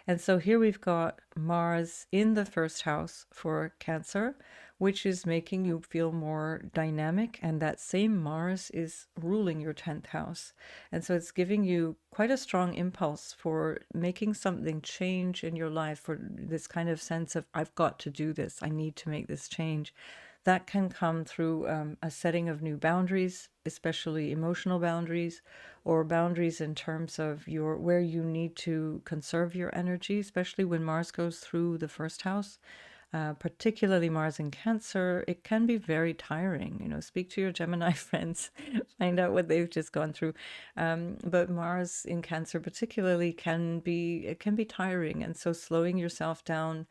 And so here we've got Mars in the first house for Cancer, which is making you feel more dynamic. And that same Mars is ruling your 10th house. And so it's giving you quite a strong impulse for making something change in your life, for this kind of sense of, I've got to do this. I need to make this change. That can come through a setting of new boundaries, especially emotional boundaries, or boundaries in terms of your where you need to conserve your energy, especially when Mars goes through the first house. Particularly Mars in Cancer, it can be very tiring. You know, speak to your Gemini friends, find out what they've just gone through. But Mars in Cancer particularly can be tiring, and so slowing yourself down,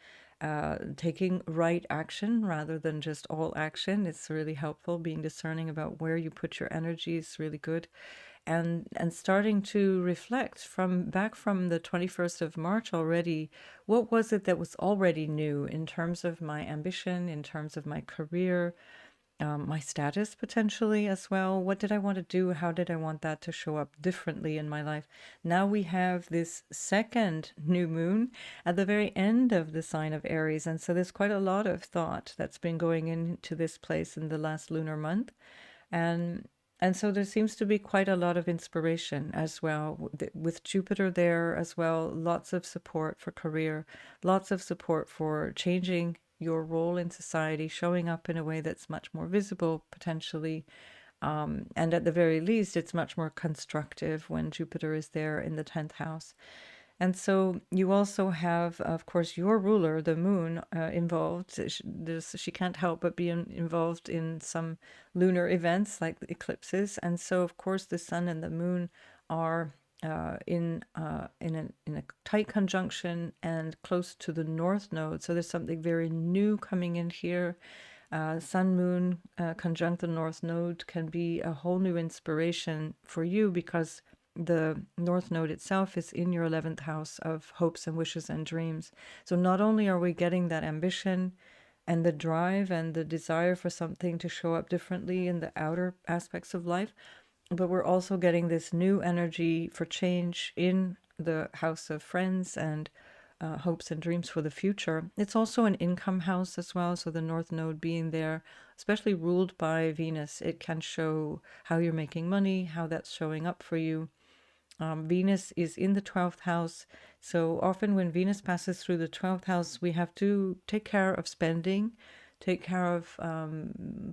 taking right action rather than just all action, it's really helpful. Being discerning about where you put your energy is really good. And starting to reflect from the 21st of March already, what was it that was already new in terms of my ambition, in terms of my career, my status potentially as well. What did I want to do? How did I want that to show up differently in my life? Now we have this second new moon at the very end of the sign of Aries. And so there's quite a lot of thought that's been going into this place in the last lunar month. And and so there seems to be quite a lot of inspiration as well with Jupiter there as well. Lots of support for career, lots of support for changing your role in society, showing up in a way that's much more visible potentially. And at the very least, it's much more constructive when Jupiter is there in the 10th house. And so you also have, of course, your ruler, the moon, involved. She can't help but be involved in some lunar events like the eclipses. And so, of course, the sun and the moon are in a tight conjunction and close to the north node. So there's something very new coming in here. Sun moon conjunct the north node can be a whole new inspiration for you because the north node itself is in your 11th house of hopes and wishes and dreams. So not only are we getting that ambition and the drive and the desire for something to show up differently in the outer aspects of life, but we're also getting this new energy for change in the house of friends and hopes and dreams for the future. It's also an income house as well. So the north node being there, especially ruled by Venus, it can show how you're making money, how that's showing up for you. Venus is in the 12th house. So often when Venus passes through the 12th house, we have to take care of spending, take care of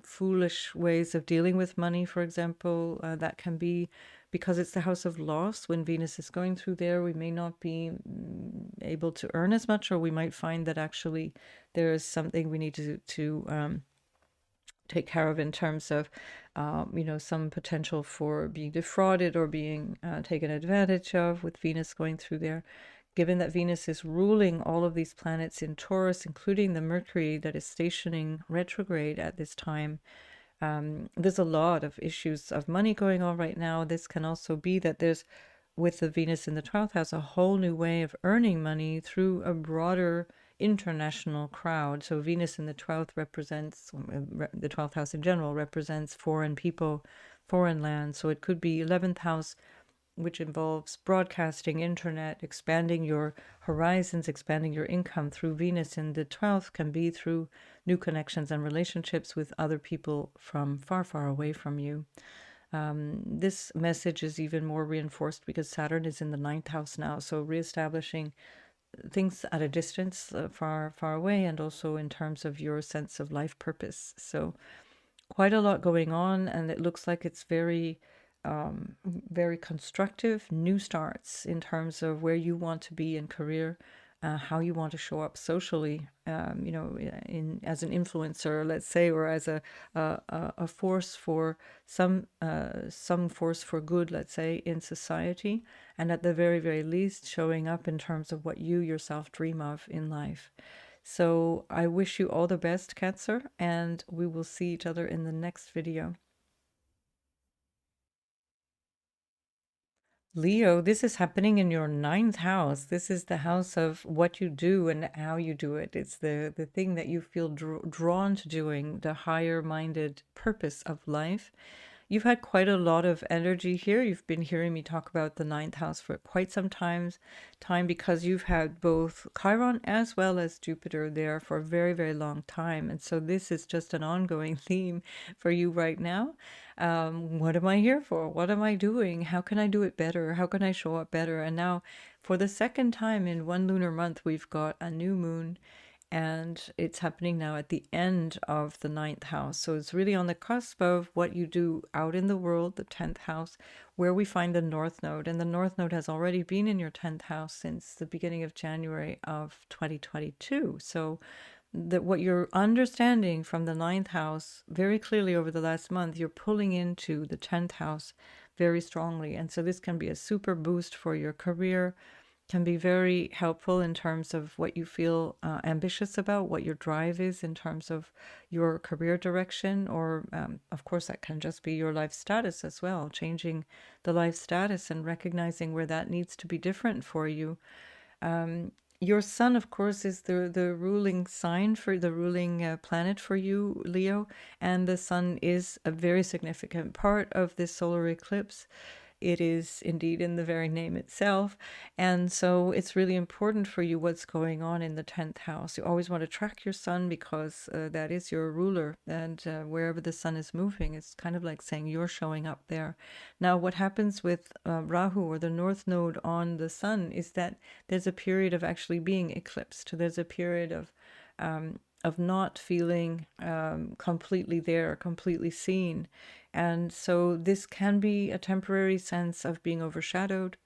foolish ways of dealing with money, for example. That can be because it's the house of loss. When Venus is going through there, we may not be able to earn as much, or we might find that actually there is something we need to take care of in terms of, some potential for being defrauded or being taken advantage of with Venus going through there. Given that Venus is ruling all of these planets in Taurus, including the Mercury that is stationing retrograde at this time, there's a lot of issues of money going on right now. This can also be that there's, with the Venus in the 12th house, a whole new way of earning money through a broader international crowd. So Venus in the 12th represents, the 12th house in general represents foreign people, foreign land. So it could be 11th house, which involves broadcasting, internet, expanding your horizons, expanding your income through Venus in the 12th can be through new connections and relationships with other people from far, far away from you. This message is even more reinforced because Saturn is in the 9th house now. So reestablishing things at a distance, far, far away, and also in terms of your sense of life purpose. So quite a lot going on, and it looks like it's very, very constructive new starts in terms of where you want to be in career, how you want to show up socially, in as an influencer, let's say, or as a force for some force for good, let's say, in society, and at the very, very least, showing up in terms of what you yourself dream of in life. So I wish you all the best, Cancer, and we will see each other in the next video. Leo, this is happening in your 9th house. This is the house of what you do and how you do it. It's the thing that you feel drawn to doing, the higher-minded purpose of life. You've had quite a lot of energy here. You've been hearing me talk about the 9th house for quite some time because you've had both Chiron as well as Jupiter there for a very, very long time. And so this is just an ongoing theme for you right now. What am I here for? What am I doing? How can I do it better? How can I show up better? And now, for the second time in one lunar month, we've got a new moon, and it's happening now at the end of the 9th house. So it's really on the cusp of what you do out in the world, the 10th house, where we find the North Node. And the North Node has already been in your 10th house since the beginning of January of 2022. So that what you're understanding from the 9th house very clearly over the last month, you're pulling into the 10th house very strongly. And so this can be a super boost for your career, can be very helpful in terms of what you feel ambitious about, what your drive is in terms of your career direction, or of course that can just be your life status as well, changing the life status and recognizing where that needs to be different for you. Your sun, of course, is the ruling sign for the ruling planet for you, Leo, and the sun is a very significant part of this solar eclipse. It is indeed in the very name itself. And so it's really important for you what's going on in the 10th house. You always want to track your sun because that is your ruler. And wherever the sun is moving, it's kind of like saying you're showing up there. Now, what happens with Rahu or the north node on the sun is that there's a period of actually being eclipsed. There's a period of not feeling completely there, completely seen. And so this can be a temporary sense of being overshadowed.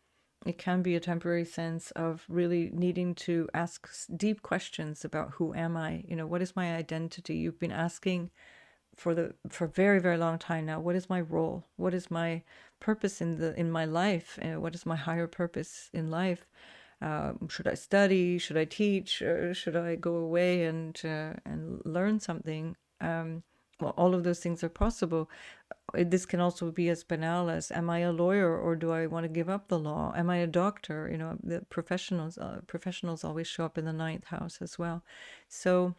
It can be a temporary sense of really needing to ask deep questions about who am I? You know, what is my identity? You've been asking for a very, very long time now. What is my role? What is my purpose in my life? What is my higher purpose in life? Should I study? Should I teach? Should I go away and learn something? Well, all of those things are possible. This can also be as banal as, am I a lawyer or do I want to give up the law? Am I a doctor? You know, the professionals always show up in the ninth house as well. So,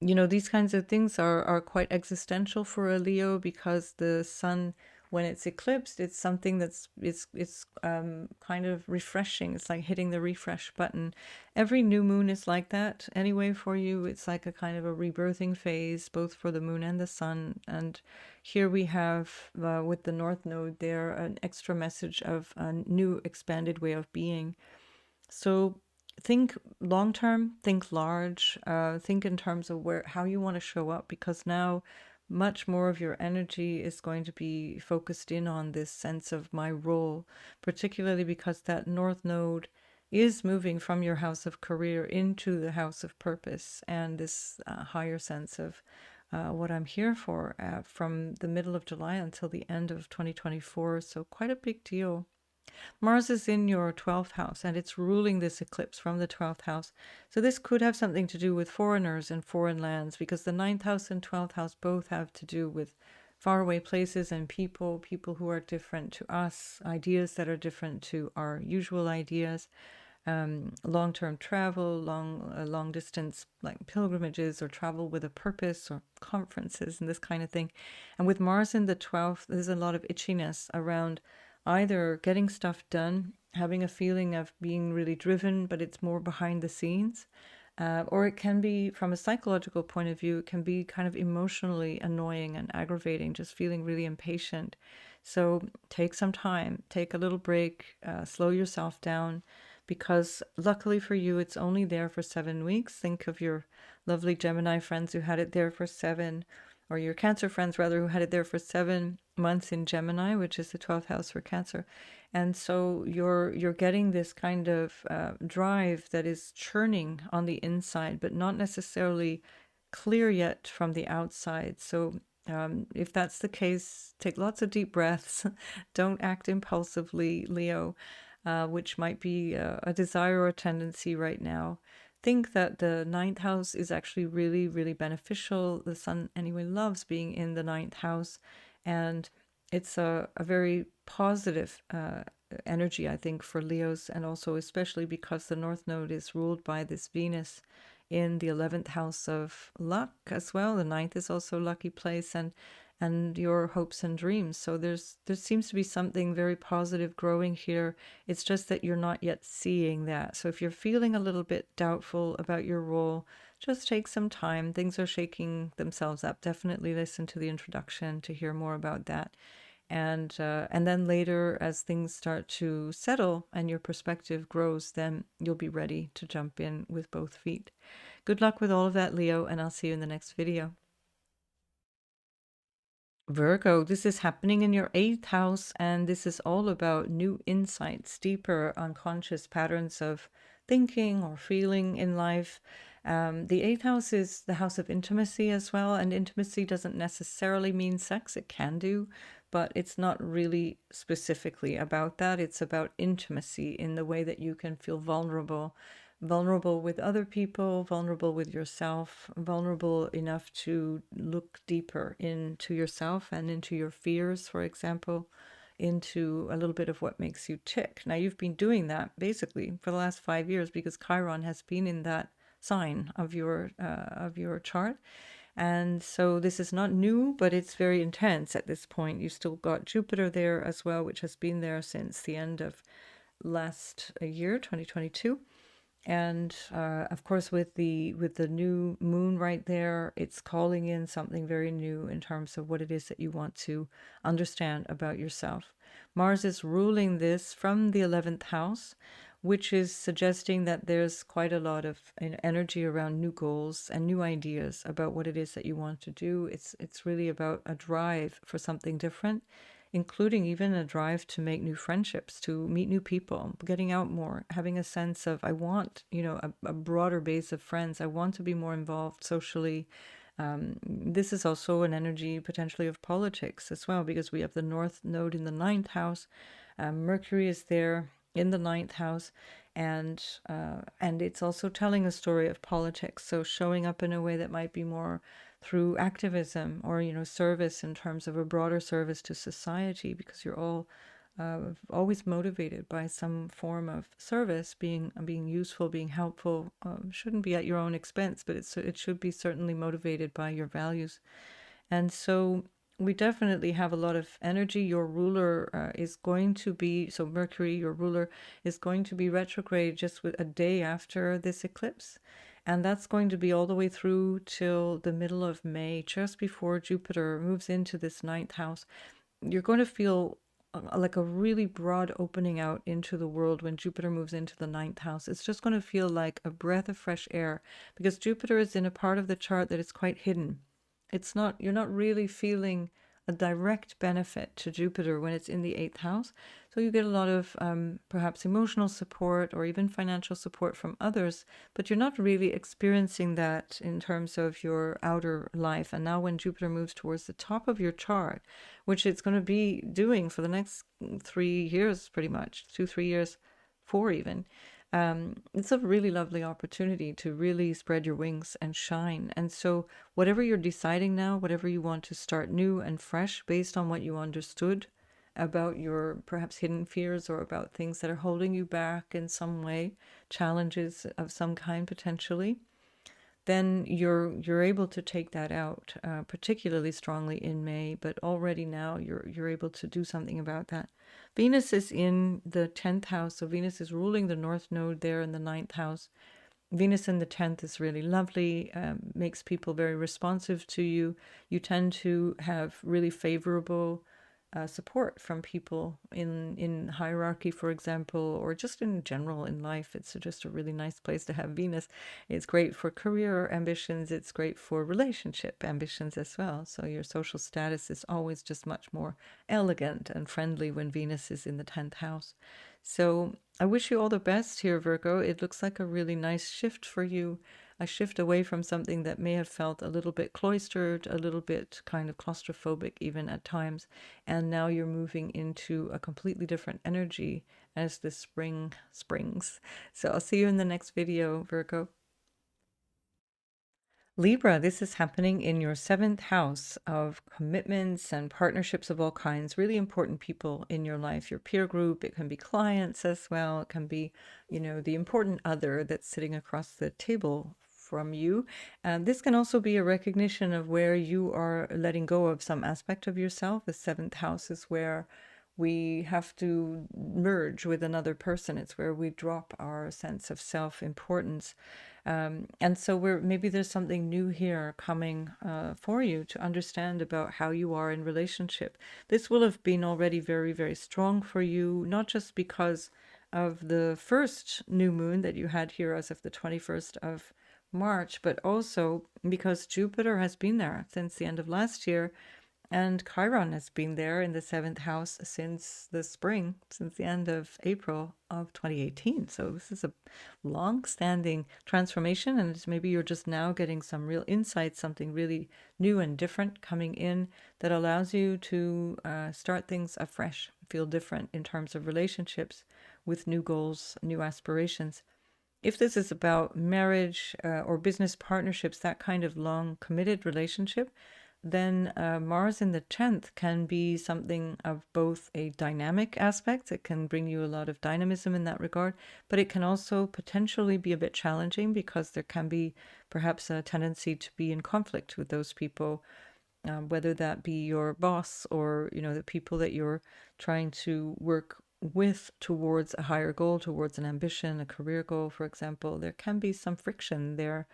you know, these kinds of things are quite existential for a Leo because the sun, when it's eclipsed, it's something that's it's kind of refreshing. It's like hitting the refresh button. Every new moon is like that anyway for you. It's like a kind of a rebirthing phase, both for the moon and the sun. And here we have with the north node there an extra message of a new expanded way of being. So think long term, think large, think in terms of how you want to show up, because now much more of your energy is going to be focused in on this sense of my role, particularly because that north node is moving from your house of career into the house of purpose and this higher sense of what I'm here for from the middle of July until the end of 2024. So quite a big deal. Mars is in your 12th house and it's ruling this eclipse from the 12th house. So this could have something to do with foreigners and foreign lands, because the 9th house and 12th house both have to do with faraway places and people who are different to us, ideas that are different to our usual ideas, long-term travel, long distance like pilgrimages or travel with a purpose or conferences and this kind of thing. And with Mars in the 12th, there's a lot of itchiness around either getting stuff done, having a feeling of being really driven, but it's more behind the scenes. Or it can be, from a psychological point of view, it can be kind of emotionally annoying and aggravating, just feeling really impatient. So take some time, take a little break, slow yourself down, because luckily for you, it's only there for 7 weeks. Think of your lovely Gemini friends who had it there for 7, or your Cancer friends rather, who had it there for 7 months in Gemini, which is the 12th house for Cancer. And so you're getting this kind of drive that is churning on the inside, but not necessarily clear yet from the outside. So if that's the case, take lots of deep breaths. Don't act impulsively, Leo, which might be a desire or a tendency right now. Think that the ninth house is actually really, really beneficial. The sun, anyway, loves being in the ninth house. And it's a very positive energy, I think, for Leos, and also especially because the North Node is ruled by this Venus in the 11th house of luck as well. The ninth is also a lucky place, and your hopes and dreams. So there seems to be something very positive growing here. It's just that you're not yet seeing that. So if you're feeling a little bit doubtful about your role, just take some time. Things are shaking themselves up. Definitely listen to the introduction to hear more about that. And then later, as things start to settle and your perspective grows, then you'll be ready to jump in with both feet. Good luck with all of that, Leo, and I'll see you in the next video. Virgo, this is happening in your 8th house, and this is all about new insights, deeper unconscious patterns of thinking or feeling in life. The 8th house is the house of intimacy as well, and intimacy doesn't necessarily mean sex. It can do, but it's not really specifically about that. It's about intimacy in the way that you can feel vulnerable with other people, vulnerable with yourself, vulnerable enough to look deeper into yourself and into your fears, for example, into a little bit of what makes you tick. Now, you've been doing that basically for the last 5 years because Chiron has been in that sign of your chart. And so this is not new, but it's very intense at this point. You still got Jupiter there as well, which has been there since the end of last year, 2022. And of course, with the new moon right there, it's calling in something very new in terms of what it is that you want to understand about yourself. Mars is ruling this from the 11th house, which is suggesting that there's quite a lot of energy around new goals and new ideas about what it is that you want to do. It's really about a drive for something different, including even a drive to make new friendships, to meet new people, getting out more, having a sense of, I want, a broader base of friends. I want to be more involved socially. This is also an energy potentially of politics as well, because we have the North Node in the 9th house. Mercury is there in the 9th house, and it's also telling a story of politics. So showing up in a way that might be more through activism or service in terms of a broader service to society, because you're all always motivated by some form of service, being useful, being helpful. Shouldn't be at your own expense, but it should be certainly motivated by your values. And so we definitely have a lot of energy. Your ruler is going to be, so Mercury, your ruler, is going to be retrograde just with a day after this eclipse. And that's going to be all the way through till the middle of May, just before Jupiter moves into this 9th house. You're going to feel like a really broad opening out into the world when Jupiter moves into the 9th house. It's just going to feel like a breath of fresh air, because Jupiter is in a part of the chart that is quite hidden. You're not really feeling a direct benefit to Jupiter when it's in the 8th house. So you get a lot of perhaps emotional support or even financial support from others, but you're not really experiencing that in terms of your outer life. And now when Jupiter moves towards the top of your chart, which it's going to be doing for the next 3 years, pretty much, 2-3 years, 4 even, it's a really lovely opportunity to really spread your wings and shine. And so whatever you're deciding now, whatever you want to start new and fresh based on what you understood about your perhaps hidden fears or about things that are holding you back in some way, challenges of some kind potentially, then you're able to take that out particularly strongly in May, but already now you're able to do something about that. Venus is in the 10th house, so Venus is ruling the North Node there in the 9th house. Venus in the 10th is really lovely, makes people very responsive to you. You tend to have really favorable support from people in hierarchy, for example, or just in general in life. It's just a really nice place to have Venus. It's great for career ambitions. It's great for relationship ambitions as well. So your social status is always just much more elegant and friendly when Venus is in the 10th house. So I wish you all the best here, Virgo. It looks like a really nice shift for you, a shift away from something that may have felt a little bit cloistered, a little bit kind of claustrophobic even at times. And now you're moving into a completely different energy as the spring springs. So I'll see you in the next video, Virgo. Libra, this is happening in your 7th house of commitments and partnerships of all kinds, really important people in your life, your peer group. It can be clients as well. It can be, the important other that's sitting across the table from you. This can also be a recognition of where you are letting go of some aspect of yourself. The 7th house is where we have to merge with another person. It's where we drop our sense of self-importance. And so maybe there's something new here coming for you to understand about how you are in relationship. This will have been already very, very strong for you, not just because of the first new moon that you had here as of the 21st of March, but also because Jupiter has been there since the end of last year. And Chiron has been there in the 7th house since the spring, since the end of April of 2018. So this is a long-standing transformation, and maybe you're just now getting some real insight, something really new and different coming in that allows you to start things afresh, feel different in terms of relationships with new goals, new aspirations. If this is about marriage or business partnerships, that kind of long committed relationship, then Mars in the 10th can be something of both a dynamic aspect. It can bring you a lot of dynamism in that regard, but it can also potentially be a bit challenging because there can be perhaps a tendency to be in conflict with those people, whether that be your boss or, you know, the people that you're trying to work with towards a higher goal, towards an ambition, a career goal, for example. There can be some friction there.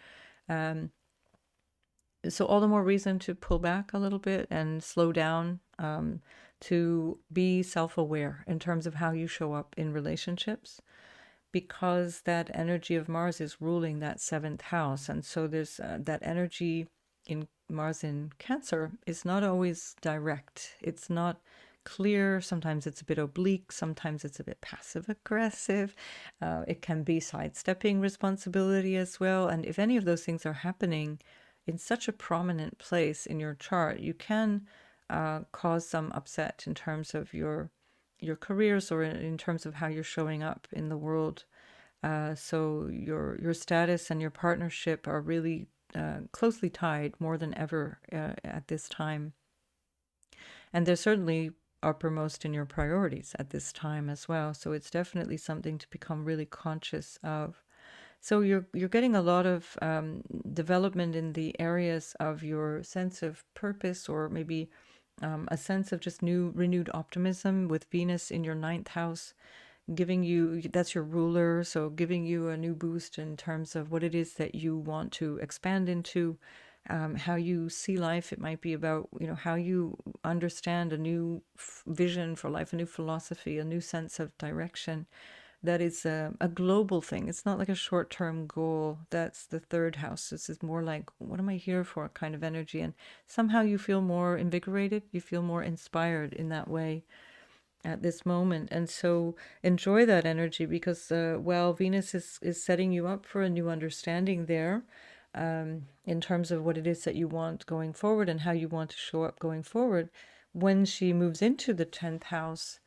So all the more reason to pull back a little bit and slow down, to be self-aware in terms of how you show up in relationships, because that energy of Mars is ruling that 7th house. And so there's that energy in Mars in Cancer is not always direct. It's not clear. Sometimes it's a bit oblique. Sometimes it's a bit passive aggressive. It can be sidestepping responsibility as well. And if any of those things are happening in such a prominent place in your chart, you can cause some upset in terms of your careers or in terms of how you're showing up in the world. So your status and your partnership are really closely tied more than ever at this time. And they're certainly uppermost in your priorities at this time as well. So it's definitely something to become really conscious of. So you're getting a lot of development in the areas of your sense of purpose, or maybe a sense of just renewed optimism with Venus in your 9th house, giving you, that's your ruler, so giving you a new boost in terms of what it is that you want to expand into, how you see life. It might be about, you know, how you understand a new vision for life, a new philosophy, a new sense of direction. That is a global thing. It's not like a short-term goal. That's the 3rd house. This is more like, what am I here for kind of energy. And somehow you feel more invigorated. You feel more inspired in that way at this moment. And so enjoy that energy, because while Venus is setting you up for a new understanding there, in terms of what it is that you want going forward and how you want to show up going forward, when she moves into the 10th house,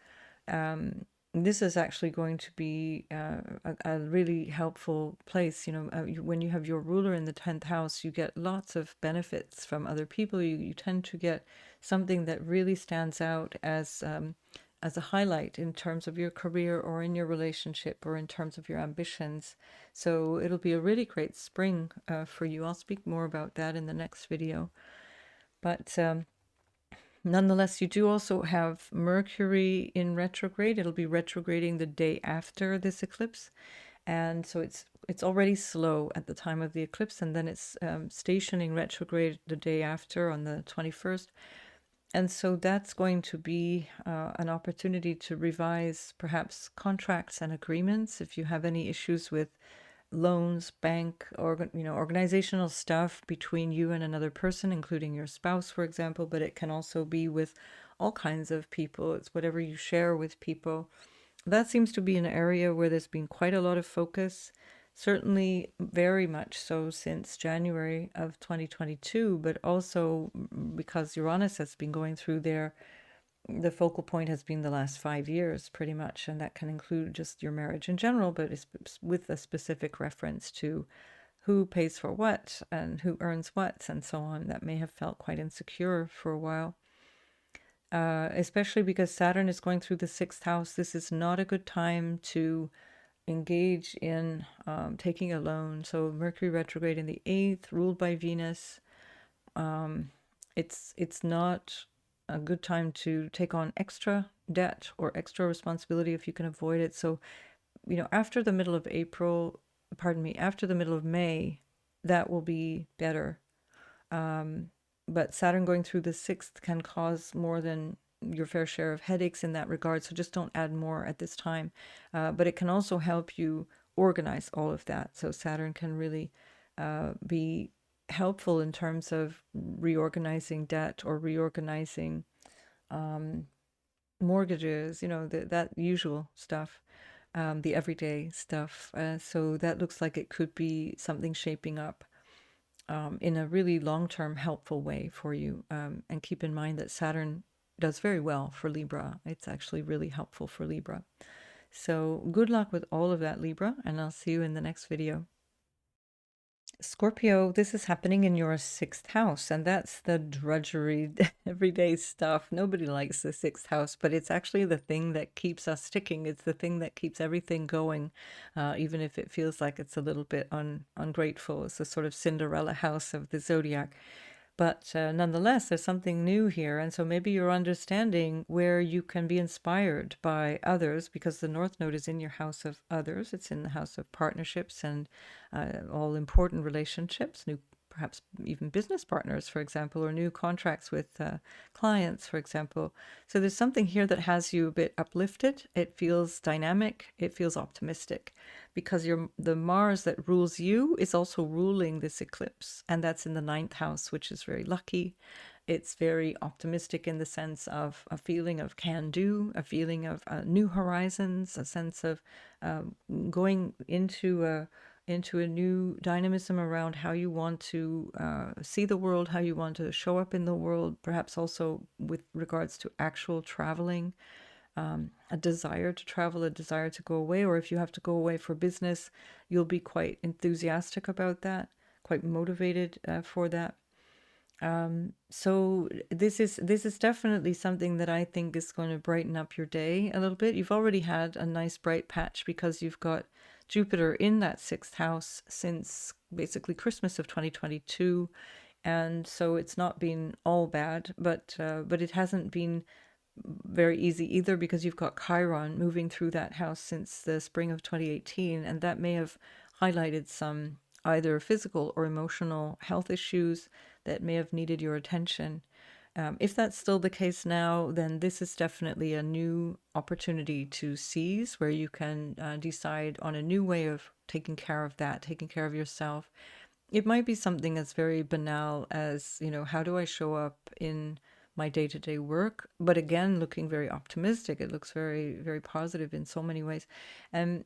this is actually going to be a really helpful place. You know, when you have your ruler in the 10th house, you get lots of benefits from other people. You tend to get something that really stands out as a highlight in terms of your career or in your relationship or in terms of your ambitions. So it'll be a really great spring for you. I'll speak more about that in the next video. But nonetheless, you do also have Mercury in retrograde. It'll be retrograding the day after this eclipse. And so it's already slow at the time of the eclipse, and then it's stationing retrograde the day after on the 21st. And so that's going to be an opportunity to revise perhaps contracts and agreements. If you have any issues with loans, bank, or organizational stuff between you and another person, including your spouse, for example, but it can also be with all kinds of people. It's whatever you share with people. That seems to be an area where there's been quite a lot of focus, certainly very much so since January of 2022, but also because Uranus has been going through there. The focal point has been the last 5 years pretty much, and that can include just your marriage in general, but it's with a specific reference to who pays for what and who earns what and so on. That may have felt quite insecure for a while, especially because Saturn is going through the 6th house. This is not a good time to engage in taking a loan. So Mercury retrograde in the 8th, ruled by Venus. It's not a good time to take on extra debt or extra responsibility if you can avoid it. So, after the middle of after the middle of May, that will be better. But Saturn going through the 6th can cause more than your fair share of headaches in that regard. So just don't add more at this time. But it can also help you organize all of that. So Saturn can really be helpful in terms of reorganizing debt or reorganizing mortgages, that usual stuff, the everyday stuff. So that looks like it could be something shaping up in a really long-term helpful way for you. And keep in mind that Saturn does very well for Libra. It's actually really helpful for Libra. So good luck with all of that, Libra, and I'll see you in the next video. Scorpio, this is happening in your sixth house, and that's the drudgery, everyday stuff. Nobody likes the sixth house, but it's actually the thing that keeps us ticking. It's the thing that keeps everything going, even if it feels like it's a little bit ungrateful. It's the sort of Cinderella house of the zodiac. But nonetheless, there's something new here. And so maybe you're understanding where you can be inspired by others, because the North Node is in your house of others. It's in the house of partnerships and all important relationships, new, perhaps even business partners, for example, or new contracts with clients, for example. So there's something here that has you a bit uplifted. It feels dynamic. It feels optimistic, because the Mars that rules you is also ruling this eclipse, and that's in the ninth house, which is very lucky. It's very optimistic in the sense of a feeling of can do, a feeling of new horizons, a sense of going into a new dynamism around how you want to see the world, how you want to show up in the world, perhaps also with regards to actual traveling, a desire to travel, a desire to go away, or if you have to go away for business, you'll be quite enthusiastic about that, quite motivated for that. So this is definitely something that I think is going to brighten up your day a little bit. You've already had a nice bright patch because you've got Jupiter in that sixth house since basically Christmas of 2022, and so it's not been all bad, but it hasn't been very easy either, because you've got Chiron moving through that house since the spring of 2018, and that may have highlighted some either physical or emotional health issues that may have needed your attention. If that's still the case now, then this is definitely a new opportunity to seize, where you can decide on a new way of taking care of that, taking care of yourself. It might be something as very banal as, how do I show up in my day-to-day work? But again, looking very optimistic. It looks very, very positive in so many ways. And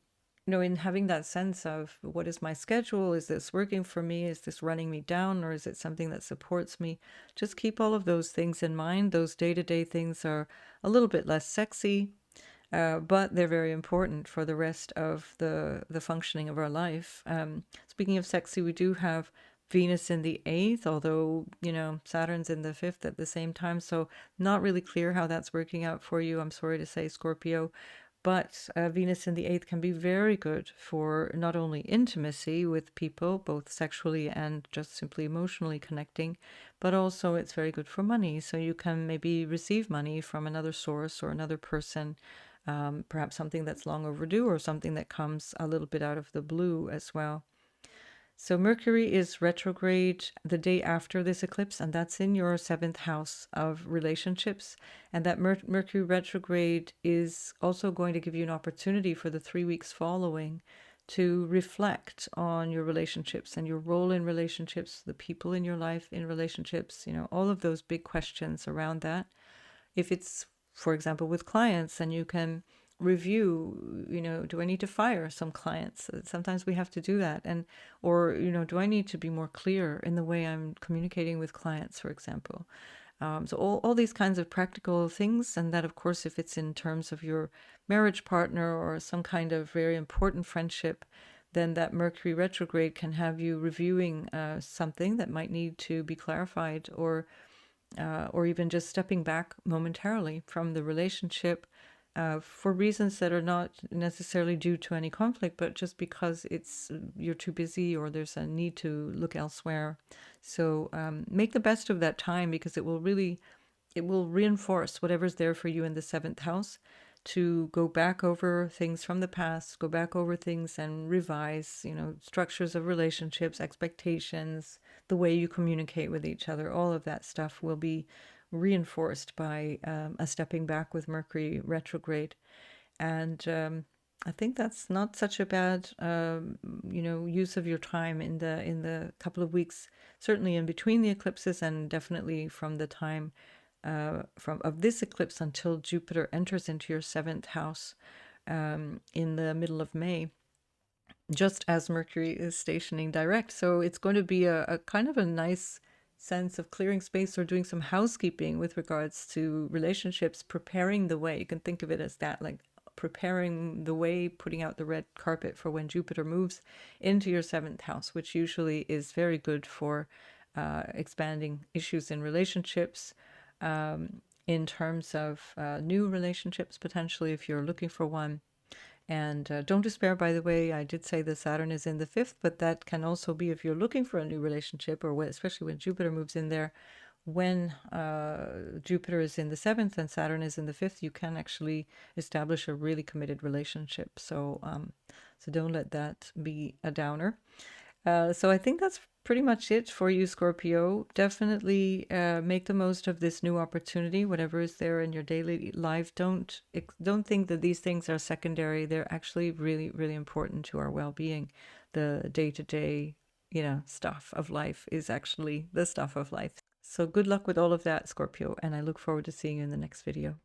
in having that sense of what is my schedule? Is this working for me? Is this running me down? Or is it something that supports me? Just keep all of those things in mind. Those day-to-day things are a little bit less sexy, but they're very important for the rest of the functioning of our life. Speaking of sexy, we do have Venus in the eighth, although, Saturn's in the fifth at the same time. So not really clear how that's working out for you, I'm sorry to say, Scorpio. But Venus in the eighth can be very good for not only intimacy with people, both sexually and just simply emotionally connecting, but also it's very good for money. So you can maybe receive money from another source or another person, perhaps something that's long overdue or something that comes a little bit out of the blue as well. So Mercury is retrograde the day after this eclipse, and that's in your seventh house of relationships. And that Mercury retrograde is also going to give you an opportunity for the 3 weeks following to reflect on your relationships and your role in relationships, the people in your life in relationships, all of those big questions around that. If it's, for example, with clients, then you can review, do I need to fire some clients? Sometimes we have to do that. Or do I need to be more clear in the way I'm communicating with clients, for example? So all these kinds of practical things. And that, of course, if it's in terms of your marriage partner or some kind of very important friendship, then that Mercury retrograde can have you reviewing something that might need to be clarified, or even just stepping back momentarily from the relationship for reasons that are not necessarily due to any conflict, but just because you're too busy or there's a need to look elsewhere. So make the best of that time, because it will reinforce whatever's there for you in the seventh house, to go back over things from the past, go back over things and revise, structures of relationships, expectations, the way you communicate with each other. All of that stuff will be reinforced by a stepping back with Mercury retrograde. And I think that's not such a bad, use of your time in the couple of weeks, certainly in between the eclipses, and definitely from the time of this eclipse until Jupiter enters into your seventh house in the middle of May, just as Mercury is stationing direct. So it's going to be a kind of a nice sense of clearing space or doing some housekeeping with regards to relationships, preparing the way. You can think of it as that, like preparing the way, putting out the red carpet for when Jupiter moves into your 7th house, which usually is very good for expanding issues in relationships, in terms of new relationships, potentially, if you're looking for one. And don't despair, by the way, I did say the Saturn is in the 5th, but that can also be if you're looking for a new relationship, or especially when Jupiter moves in there. When Jupiter is in the 7th and Saturn is in the 5th, you can actually establish a really committed relationship. So, so don't let that be a downer. So I think that's pretty much it for you, Scorpio. Definitely make the most of this new opportunity, whatever is there in your daily life. Don't think that these things are secondary. They're actually really, really important to our well-being. The day-to-day, stuff of life is actually the stuff of life. So good luck with all of that, Scorpio, and I look forward to seeing you in the next video.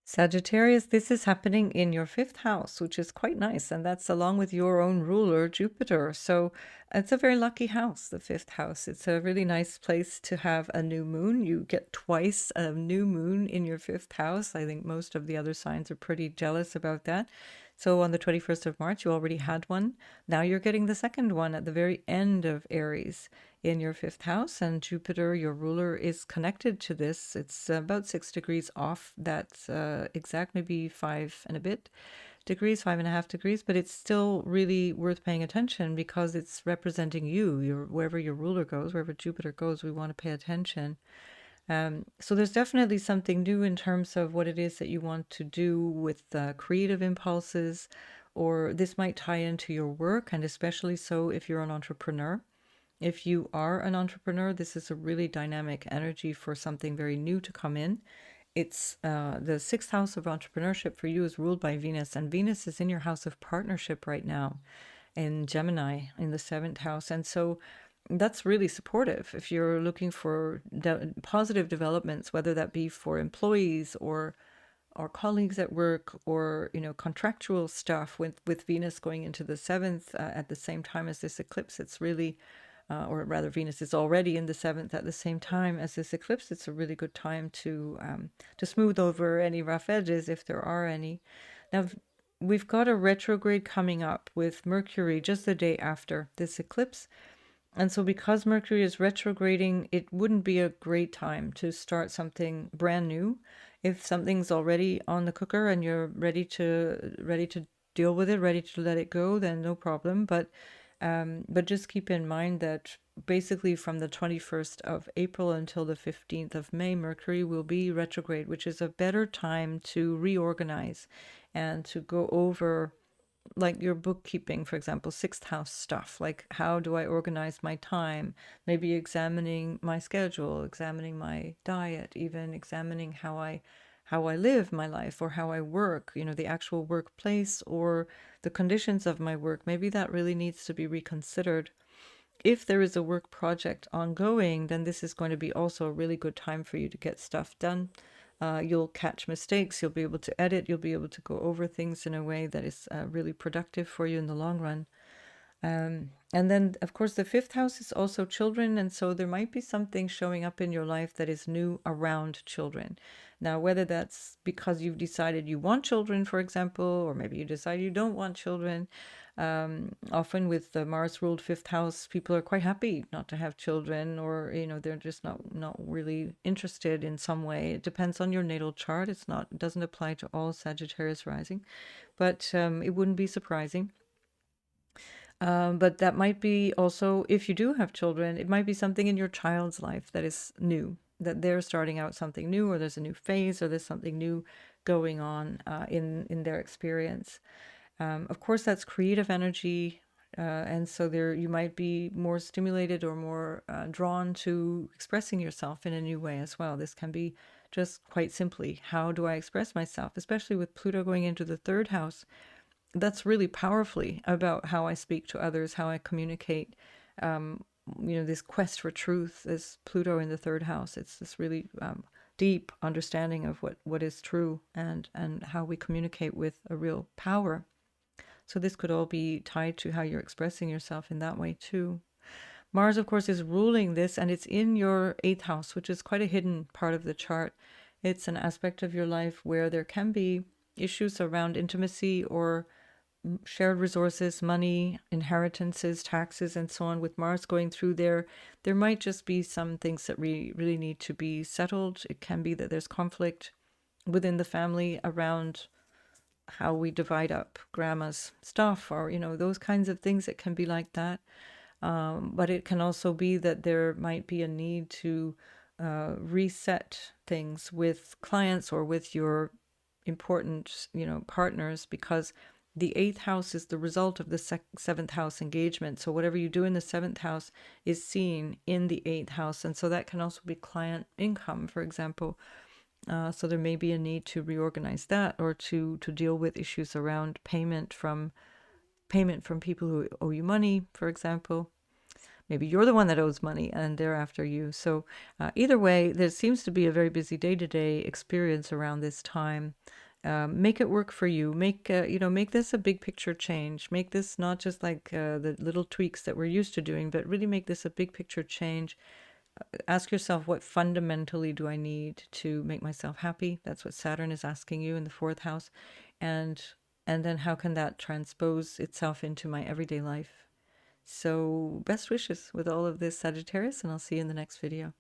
Sagittarius, this is happening in your 5th house, which is quite nice. And that's along with your own ruler, Jupiter. So it's a very lucky house, the 5th house. It's a really nice place to have a new moon. You get twice a new moon in your 5th house. I think most of the other signs are pretty jealous about that. So on the 21st of March, you already had one. Now you're getting the second one at the very end of Aries in your 5th house, and Jupiter, your ruler, is connected to this. It's about 6 degrees off. That's exact, maybe 5 and a bit degrees, 5.5 degrees, but it's still really worth paying attention because it's representing you. Wherever your ruler goes, wherever Jupiter goes, we want to pay attention. So there's definitely something new in terms of what it is that you want to do with creative impulses, or this might tie into your work, and especially so if you're an entrepreneur. If you are an entrepreneur, this is a really dynamic energy for something very new to come in. It's the 6th house of entrepreneurship for you is ruled by Venus, and Venus is in your house of partnership right now in Gemini in the 7th house. And so that's really supportive if you're looking for positive developments, whether that be for employees or colleagues at work, or contractual stuff. With Venus going into the 7th at the same time as this eclipse, it's really or rather Venus is already in the 7th at the same time as this eclipse. It's a really good time to smooth over any rough edges, if there are any. Now, we've got a retrograde coming up with Mercury just the day after this eclipse. And so because Mercury is retrograding, it wouldn't be a great time to start something brand new. If something's already on the cooker and you're ready to deal with it, ready to let it go, then no problem. But just keep in mind that basically from the 21st of April until the 15th of May, Mercury will be retrograde, which is a better time to reorganize and to go over, like your bookkeeping, for example, 6th house stuff, like how do I organize my time, maybe examining my schedule, examining my diet, even examining how I live my life, or how I work, the actual workplace or the conditions of my work. Maybe that really needs to be reconsidered. If there is a work project ongoing, then this is going to be also a really good time for you to get stuff done. You'll catch mistakes, you'll be able to edit, you'll be able to go over things in a way that is really productive for you in the long run. And then, of course, the 5th house is also children, and so there might be something showing up in your life that is new around children. Now, whether that's because you've decided you want children, for example, or maybe you decide you don't want children. Often with the Mars-ruled 5th house, people are quite happy not to have children, or they're just not really interested in some way. It depends on your natal chart. It doesn't apply to all Sagittarius rising, but it wouldn't be surprising. But that might be also, if you do have children, it might be something in your child's life that is new, that they're starting out something new, or there's a new phase, or there's something new going on in their experience. Of course, that's creative energy, and so you might be more stimulated or more drawn to expressing yourself in a new way as well. This can be just quite simply, how do I express myself, especially with Pluto going into the 3rd house. That's really powerfully about how I speak to others, how I communicate. This quest for truth is Pluto in the 3rd house. It's this really deep understanding of what is true, and how we communicate with a real power. So this could all be tied to how you're expressing yourself in that way too. Mars, of course, is ruling this, and it's in your 8th house, which is quite a hidden part of the chart. It's an aspect of your life where there can be issues around intimacy or shared resources, money, inheritances, taxes, and so on. With Mars going through there, there might just be some things that really need to be settled. It can be that there's conflict within the family around how we divide up grandma's stuff, or those kinds of things. It can be like that. But it can also be that there might be a need to reset things with clients or with your important, partners, because the eighth house is the result of the seventh house engagement. So whatever you do in the seventh house is seen in the eighth house. And so that can also be client income, for example. So there may be a need to reorganize that, or to deal with issues around payment from people who owe you money, for example. Maybe you're the one that owes money and they're after you. So either way, there seems to be a very busy day-to-day experience around this time. Make it work for you. Make this a big picture change. Make this not just like the little tweaks that we're used to doing, but really make this a big picture change. Ask yourself, what fundamentally do I need to make myself happy? That's what Saturn is asking you in the fourth house. And then how can that transpose itself into my everyday life? So best wishes with all of this, Sagittarius, and I'll see you in the next video.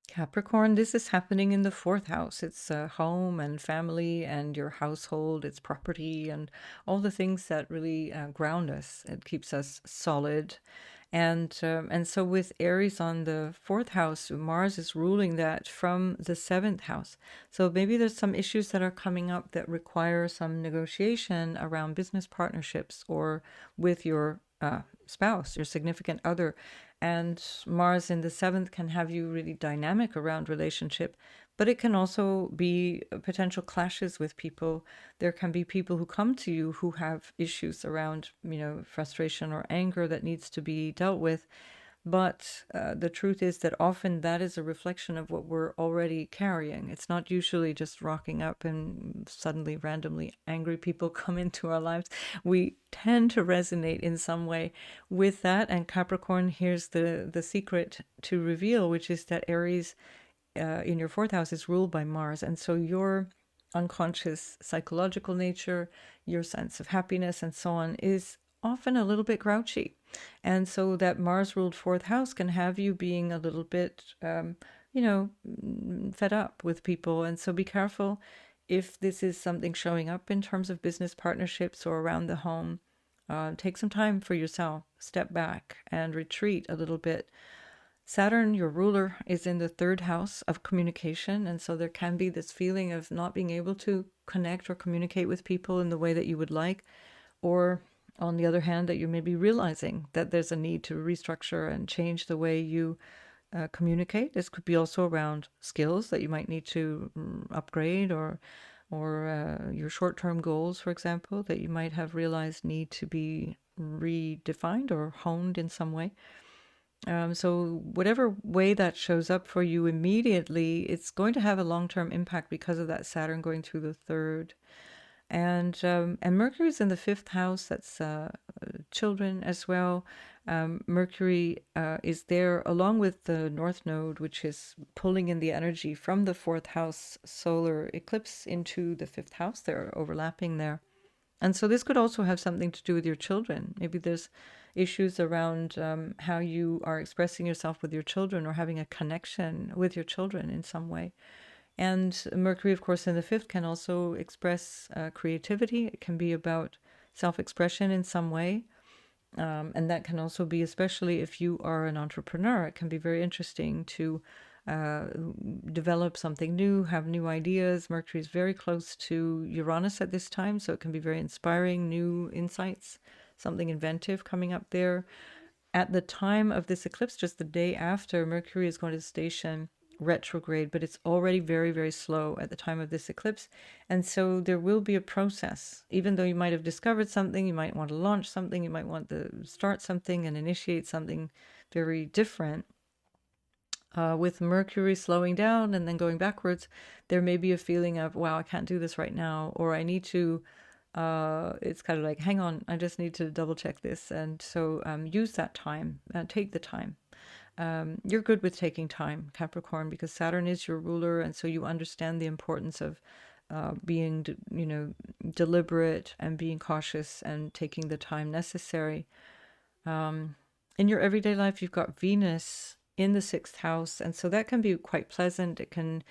Capricorn, this is happening in the fourth house. It's home and family and your household. It's property and all the things that really ground us. It keeps us solid. And so with Aries on the fourth house, Mars is ruling that from the seventh house. So maybe there's some issues that are coming up that require some negotiation around business partnerships or with your spouse, your significant other. And Mars in the seventh can have you really dynamic around relationship, but it can also be potential clashes with people. There can be people who come to you who have issues around, frustration or anger that needs to be dealt with. But the truth is that often that is a reflection of what we're already carrying. It's not usually just rocking up and suddenly randomly angry people come into our lives. We tend to resonate in some way with that. And Capricorn, here's the secret to reveal, which is that Aries in your fourth house is ruled by Mars. And so your unconscious psychological nature, your sense of happiness and so on is often a little bit grouchy. And so that Mars ruled fourth house can have you being a little bit, fed up with people. And so be careful if this is something showing up in terms of business partnerships or around the home. Take some time for yourself, step back and retreat a little bit. Saturn, your ruler, is in the third house of communication. And so there can be this feeling of not being able to connect or communicate with people in the way that you would like, or on the other hand, that you may be realizing that there's a need to restructure and change the way you communicate. This could be also around skills that you might need to upgrade, or your short-term goals, for example, that you might have realized need to be redefined or honed in some way. So whatever way that shows up for you immediately, it's going to have a long-term impact because of that Saturn going through the third. And Mercury's in the fifth house. That's children as well. Mercury is there along with the North Node, which is pulling in the energy from the fourth house solar eclipse into the fifth house. They're overlapping there. And so this could also have something to do with your children. Maybe there's issues around how you are expressing yourself with your children or having a connection with your children in some way. And Mercury, of course, in the fifth can also express creativity. It can be about self-expression in some way. And that can also be, especially if you are an entrepreneur, it can be very interesting to develop something new, have new ideas. Mercury is very close to Uranus at this time, so it can be very inspiring, new insights, something inventive coming up there. At the time of this eclipse, just the day after, Mercury is going to station retrograde, but it's already very, very slow at the time of this eclipse. And so there will be a process. Even though you might have discovered something, you might want to launch something, you might want to start something and initiate something very different. With Mercury slowing down and then going backwards, there may be a feeling of, wow, I can't do this right now, or I need to, it's kind of like, hang on, I just need to double check this. And so use that time, take the time. you're good with taking time, Capricorn, because Saturn is your ruler, and so you understand the importance of being, deliberate and being cautious and taking the time necessary. In your everyday life, you've got Venus in the sixth house, and so that can be quite pleasant. It can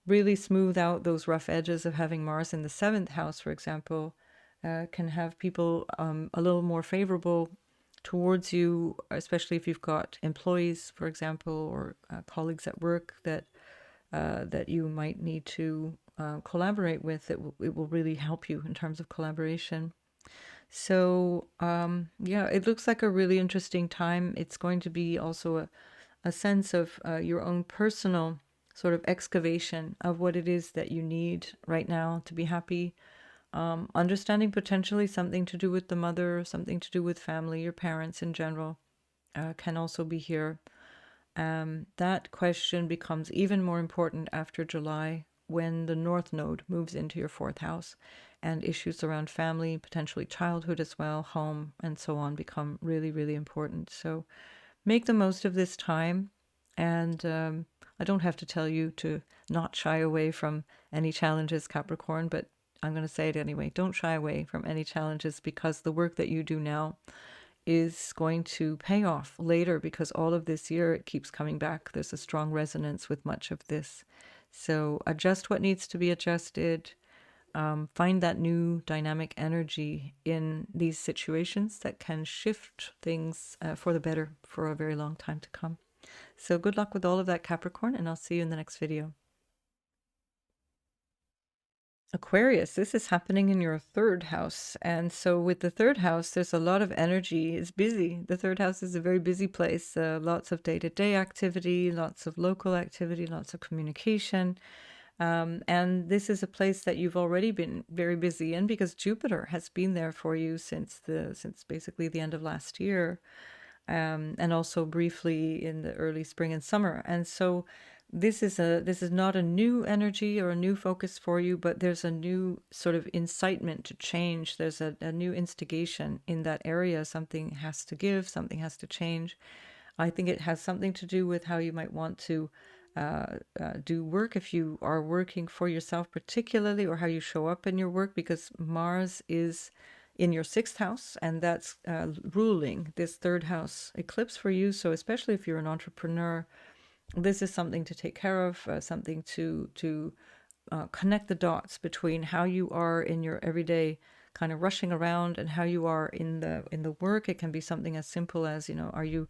really smooth out those rough edges of having Mars in the seventh house, for example. Can have people a little more favorable towards you, especially if you've got employees, for example, or colleagues at work that you might need to collaborate with. It will really help you in terms of collaboration. So yeah, it looks like a really interesting time. It's going to be also a sense of your own personal sort of excavation of what it is that you need right now to be happy. Understanding potentially something to do with the mother, something to do with family, your parents in general, can also be here. That question becomes even more important after July, when the North Node moves into your fourth house, and issues around family, potentially childhood as well, home, and so on become really, really important. So make the most of this time. And I don't have to tell you to not shy away from any challenges, Capricorn, but I'm going to say it anyway. Don't shy away from any challenges, because the work that you do now is going to pay off later, because all of this year it keeps coming back. There's a strong resonance with much of this. So adjust what needs to be adjusted. Find that new dynamic energy in these situations that can shift things for the better for a very long time to come. So good luck with all of that, Capricorn, and I'll see you in the next video. Aquarius, this is happening in your third house. And so with the third house, there's a lot of energy. It's busy. The third house is a very busy place. Lots of day-to-day activity, lots of local activity, lots of communication. And this is a place that you've already been very busy in, because Jupiter has been there for you since basically the end of last year, and also briefly in the early spring and summer. And so this is not a new energy or a new focus for you, but there's a new sort of incitement to change. There's a new instigation in that area. Something has to give, something has to change. I think it has something to do with how you might want to do work, if you are working for yourself particularly, or how you show up in your work, because Mars is in your sixth house, and that's ruling this third house eclipse for you. So especially if you're an entrepreneur, this is something to take care of, something to connect the dots between how you are in your everyday kind of rushing around and how you are in the work. It can be something as simple as, are you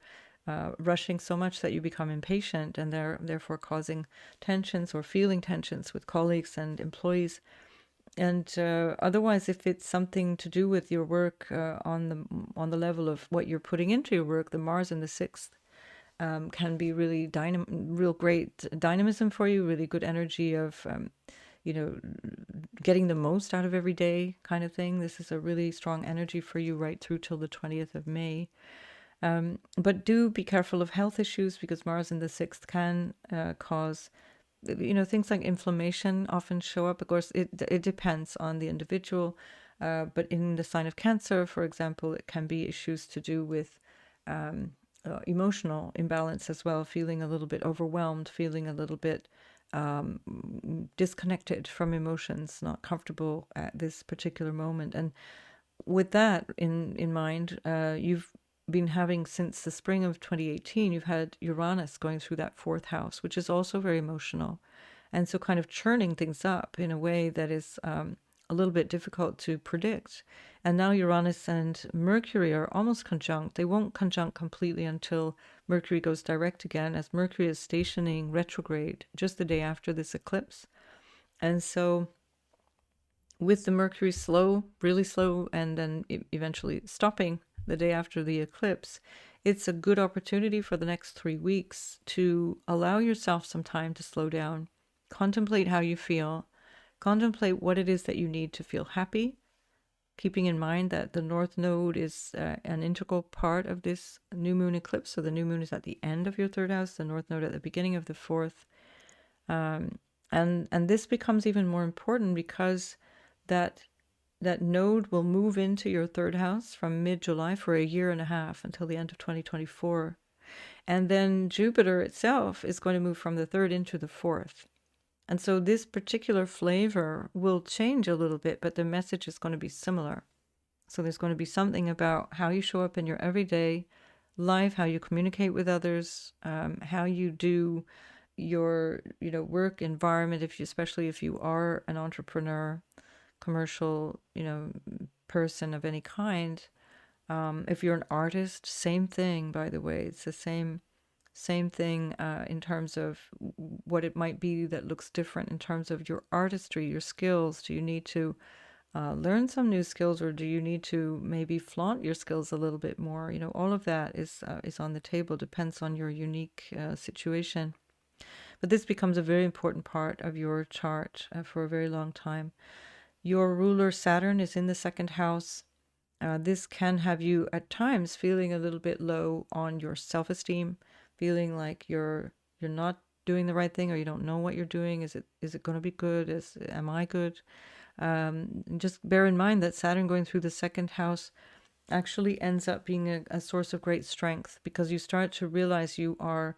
rushing so much that you become impatient, and therefore causing tensions or feeling tensions with colleagues and employees. And otherwise, if it's something to do with your work on the level of what you're putting into your work, the Mars in the sixth can be really real great dynamism for you, really good energy of, getting the most out of every day kind of thing. This is a really strong energy for you right through till the 20th of May. But do be careful of health issues, because Mars in the sixth can cause, things like inflammation often show up. Of course, it depends on the individual. But in the sign of Cancer, for example, it can be issues to do with emotional imbalance as well, feeling a little bit overwhelmed, feeling a little bit disconnected from emotions, not comfortable at this particular moment. And with that in mind, you've been having, since the spring of 2018, you've had Uranus going through that fourth house, which is also very emotional. And so kind of churning things up in a way that is a little bit difficult to predict. And now Uranus and Mercury are almost conjunct. They won't conjunct completely until Mercury goes direct again, as Mercury is stationing retrograde just the day after this eclipse. And so with the Mercury slow, really slow, and then eventually stopping the day after the eclipse, it's a good opportunity for the next 3 weeks to allow yourself some time to slow down, contemplate how you feel, contemplate what it is that you need to feel happy, keeping in mind that the North Node is an integral part of this new moon eclipse. So the new moon is at the end of your third house, the North Node at the beginning of the fourth. And this becomes even more important because that node will move into your third house from mid-July for a year and a half until the end of 2024. And then Jupiter itself is going to move from the third into the fourth. And so this particular flavor will change a little bit, but the message is going to be similar. So there's going to be something about how you show up in your everyday life, how you communicate with others, how you do your work environment, especially if you are an entrepreneur, commercial person of any kind. If you're an artist, same thing, by the way. It's the same thing in terms of what it might be that looks different in terms of your artistry, your skills. Do you need to learn some new skills, or do you need to maybe flaunt your skills a little bit more? All of that is on the table, depends on your unique situation. But this becomes a very important part of your chart for a very long time. Your ruler Saturn is in the second house. This can have you at times feeling a little bit low on your self-esteem, feeling like you're not doing the right thing, or you don't know what you're doing. Is it going to be good? Am I good? Just bear in mind that Saturn going through the second house actually ends up being a source of great strength, because you start to realize you are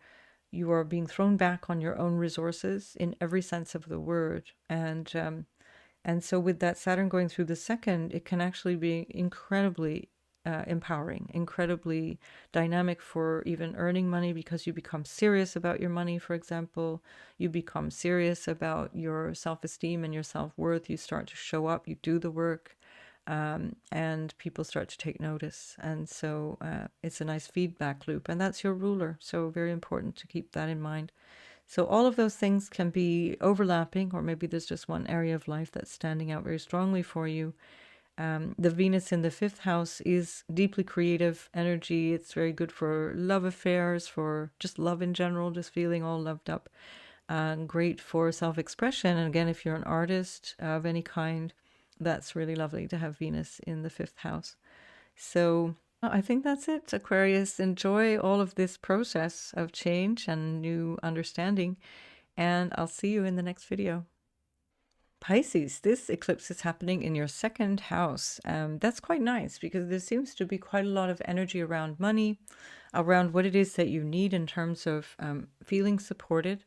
being thrown back on your own resources in every sense of the word. And so with that Saturn going through the second, it can actually be incredibly empowering, incredibly dynamic for even earning money, because you become serious about your money, for example. You become serious about your self-esteem and your self-worth. You start to show up, you do the work, and people start to take notice. And so it's a nice feedback loop, and that's your ruler. So very important to keep that in mind. So all of those things can be overlapping, or maybe there's just one area of life that's standing out very strongly for you. The Venus in the fifth house is deeply creative energy. It's very good for love affairs, for just love in general, just feeling all loved up. Great for self-expression. And again, if you're an artist of any kind, that's really lovely to have Venus in the fifth house. So I think that's it, Aquarius. Enjoy all of this process of change and new understanding, and I'll see you in the next video. Pisces, this eclipse is happening in your second house. That's quite nice, because there seems to be quite a lot of energy around money, around what it is that you need in terms of feeling supported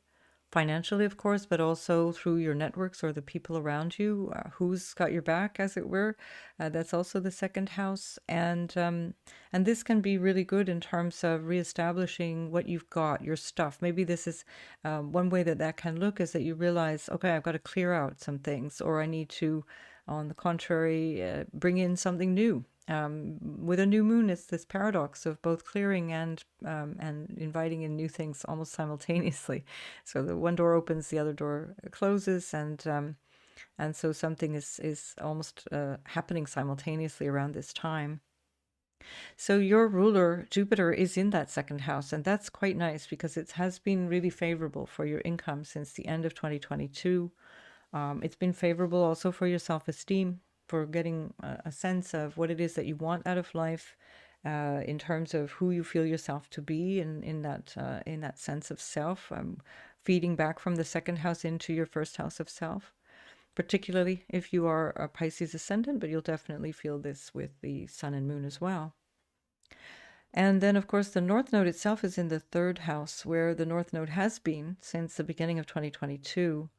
financially, of course, but also through your networks or the people around you, who's got your back, as it were. That's also the second house, and this can be really good in terms of reestablishing what you've got, your stuff. Maybe this is one way that can look, is that you realize, okay, I've got to clear out some things, or I need to, on the contrary, bring in something new. With a new moon, it's this paradox of both clearing and inviting in new things almost simultaneously. So the one door opens, the other door closes, and so something is almost happening simultaneously around this time. So your ruler Jupiter is in that second house, and that's quite nice, because it has been really favorable for your income since the end of 2022. It's been favorable also for your self-esteem, for getting a sense of what it is that you want out of life, in terms of who you feel yourself to be, in that sense of self, feeding back from the second house into your first house of self, particularly if you are a Pisces ascendant, but you'll definitely feel this with the sun and moon as well. And then, of course, the North Node itself is in the third house, where the North Node has been since the beginning of 2022.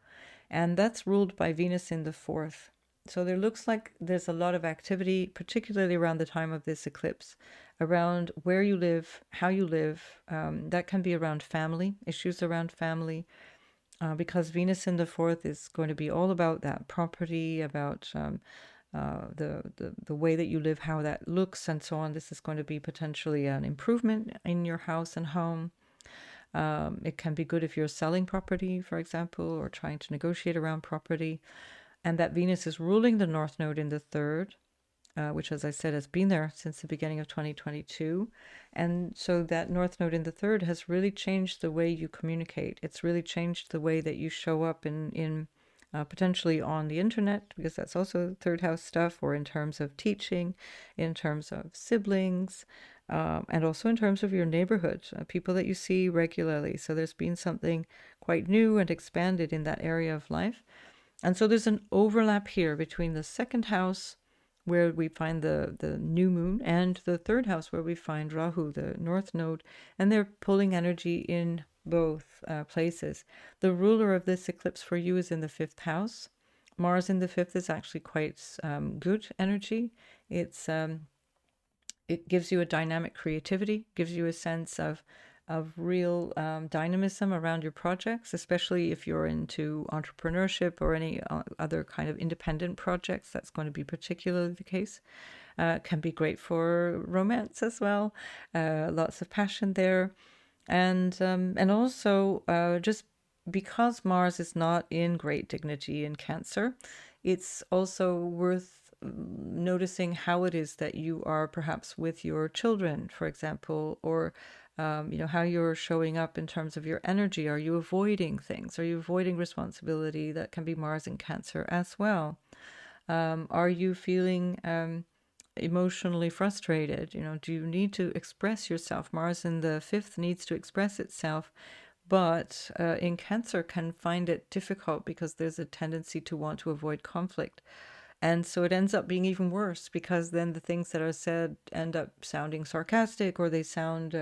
And that's ruled by Venus in the fourth. So there looks like there's a lot of activity, particularly around the time of this eclipse, around where you live, how you live. That can be around family, issues around family, because Venus in the fourth is going to be all about that property, about the way that you live, how that looks, and so on. This is going to be potentially an improvement in your house and home. It can be good if you're selling property, for example, or trying to negotiate around property. And that Venus is ruling the North Node in the third, which, as I said, has been there since the beginning of 2022. And so that North Node in the third has really changed the way you communicate. It's really changed the way that you show up in potentially on the internet, because that's also third house stuff, or in terms of teaching, in terms of siblings, and also in terms of your neighborhood, people that you see regularly. So there's been something quite new and expanded in that area of life. And so there's an overlap here between the second house where we find the new moon, and the third house where we find Rahu, the north node, and they're pulling energy in both places. The ruler of this eclipse for you is in the fifth house. Mars in the fifth is actually quite good energy. It gives you a dynamic creativity, gives you a sense of real dynamism around your projects, especially if you're into entrepreneurship or any other kind of independent projects. That's going to be particularly the case. Can be great for romance as well. Lots of passion there, and also just because Mars is not in great dignity in Cancer, it's also worth noticing how it is that you are perhaps with your children, for example, or how you're showing up in terms of your energy. Are you avoiding things? Are you avoiding responsibility? That can be Mars in Cancer as well. Are you feeling emotionally frustrated? Do you need to express yourself? Mars in the fifth needs to express itself, but in Cancer can find it difficult because there's a tendency to want to avoid conflict. And so it ends up being even worse, because then the things that are said end up sounding sarcastic, or they sound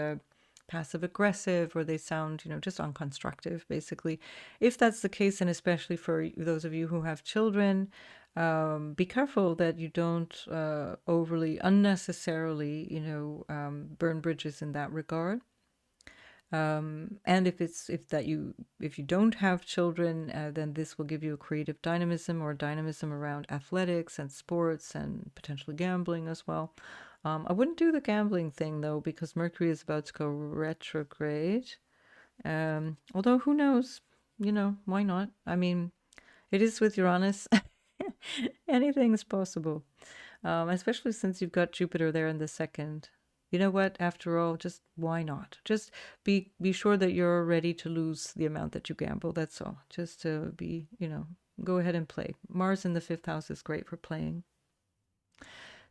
passive aggressive, or they sound, just unconstructive, basically. If that's the case, and especially for those of you who have children, be careful that you don't overly, unnecessarily, burn bridges in that regard. And if you don't have children, then this will give you a creative dynamism, or dynamism around athletics and sports and potentially gambling as well. I wouldn't do the gambling thing though, because Mercury is about to go retrograde. Although who knows, why not? I mean, it is with Uranus. Anything is possible, especially since you've got Jupiter there in the second. You know what? After all, just why not? Just be sure that you're ready to lose the amount that you gamble. That's all. Just to be, go ahead and play. Mars in the fifth house is great for playing.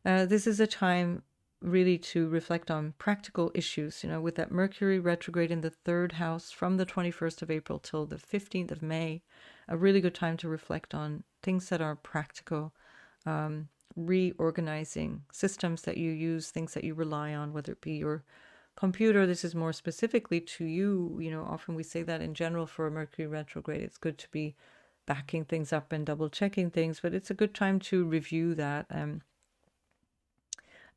This is a time really to reflect on practical issues, with that Mercury retrograde in the third house from the 21st of April till the 15th of May. A really good time to reflect on things that are practical. Reorganizing systems that you use, things that you rely on, whether it be your computer. This is more specifically to you. Often we say that in general for a Mercury retrograde, it's good to be backing things up and double checking things, but it's a good time to review that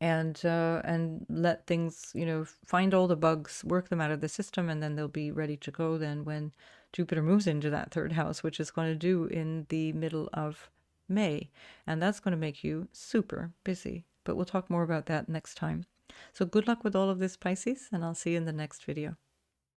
and let things, find all the bugs, work them out of the system, and then they'll be ready to go then when Jupiter moves into that third house, which is going to do in the middle of May, and that's going to make you super busy. But we'll talk more about that next time. So good luck with all of this, Pisces, and I'll see you in the next video.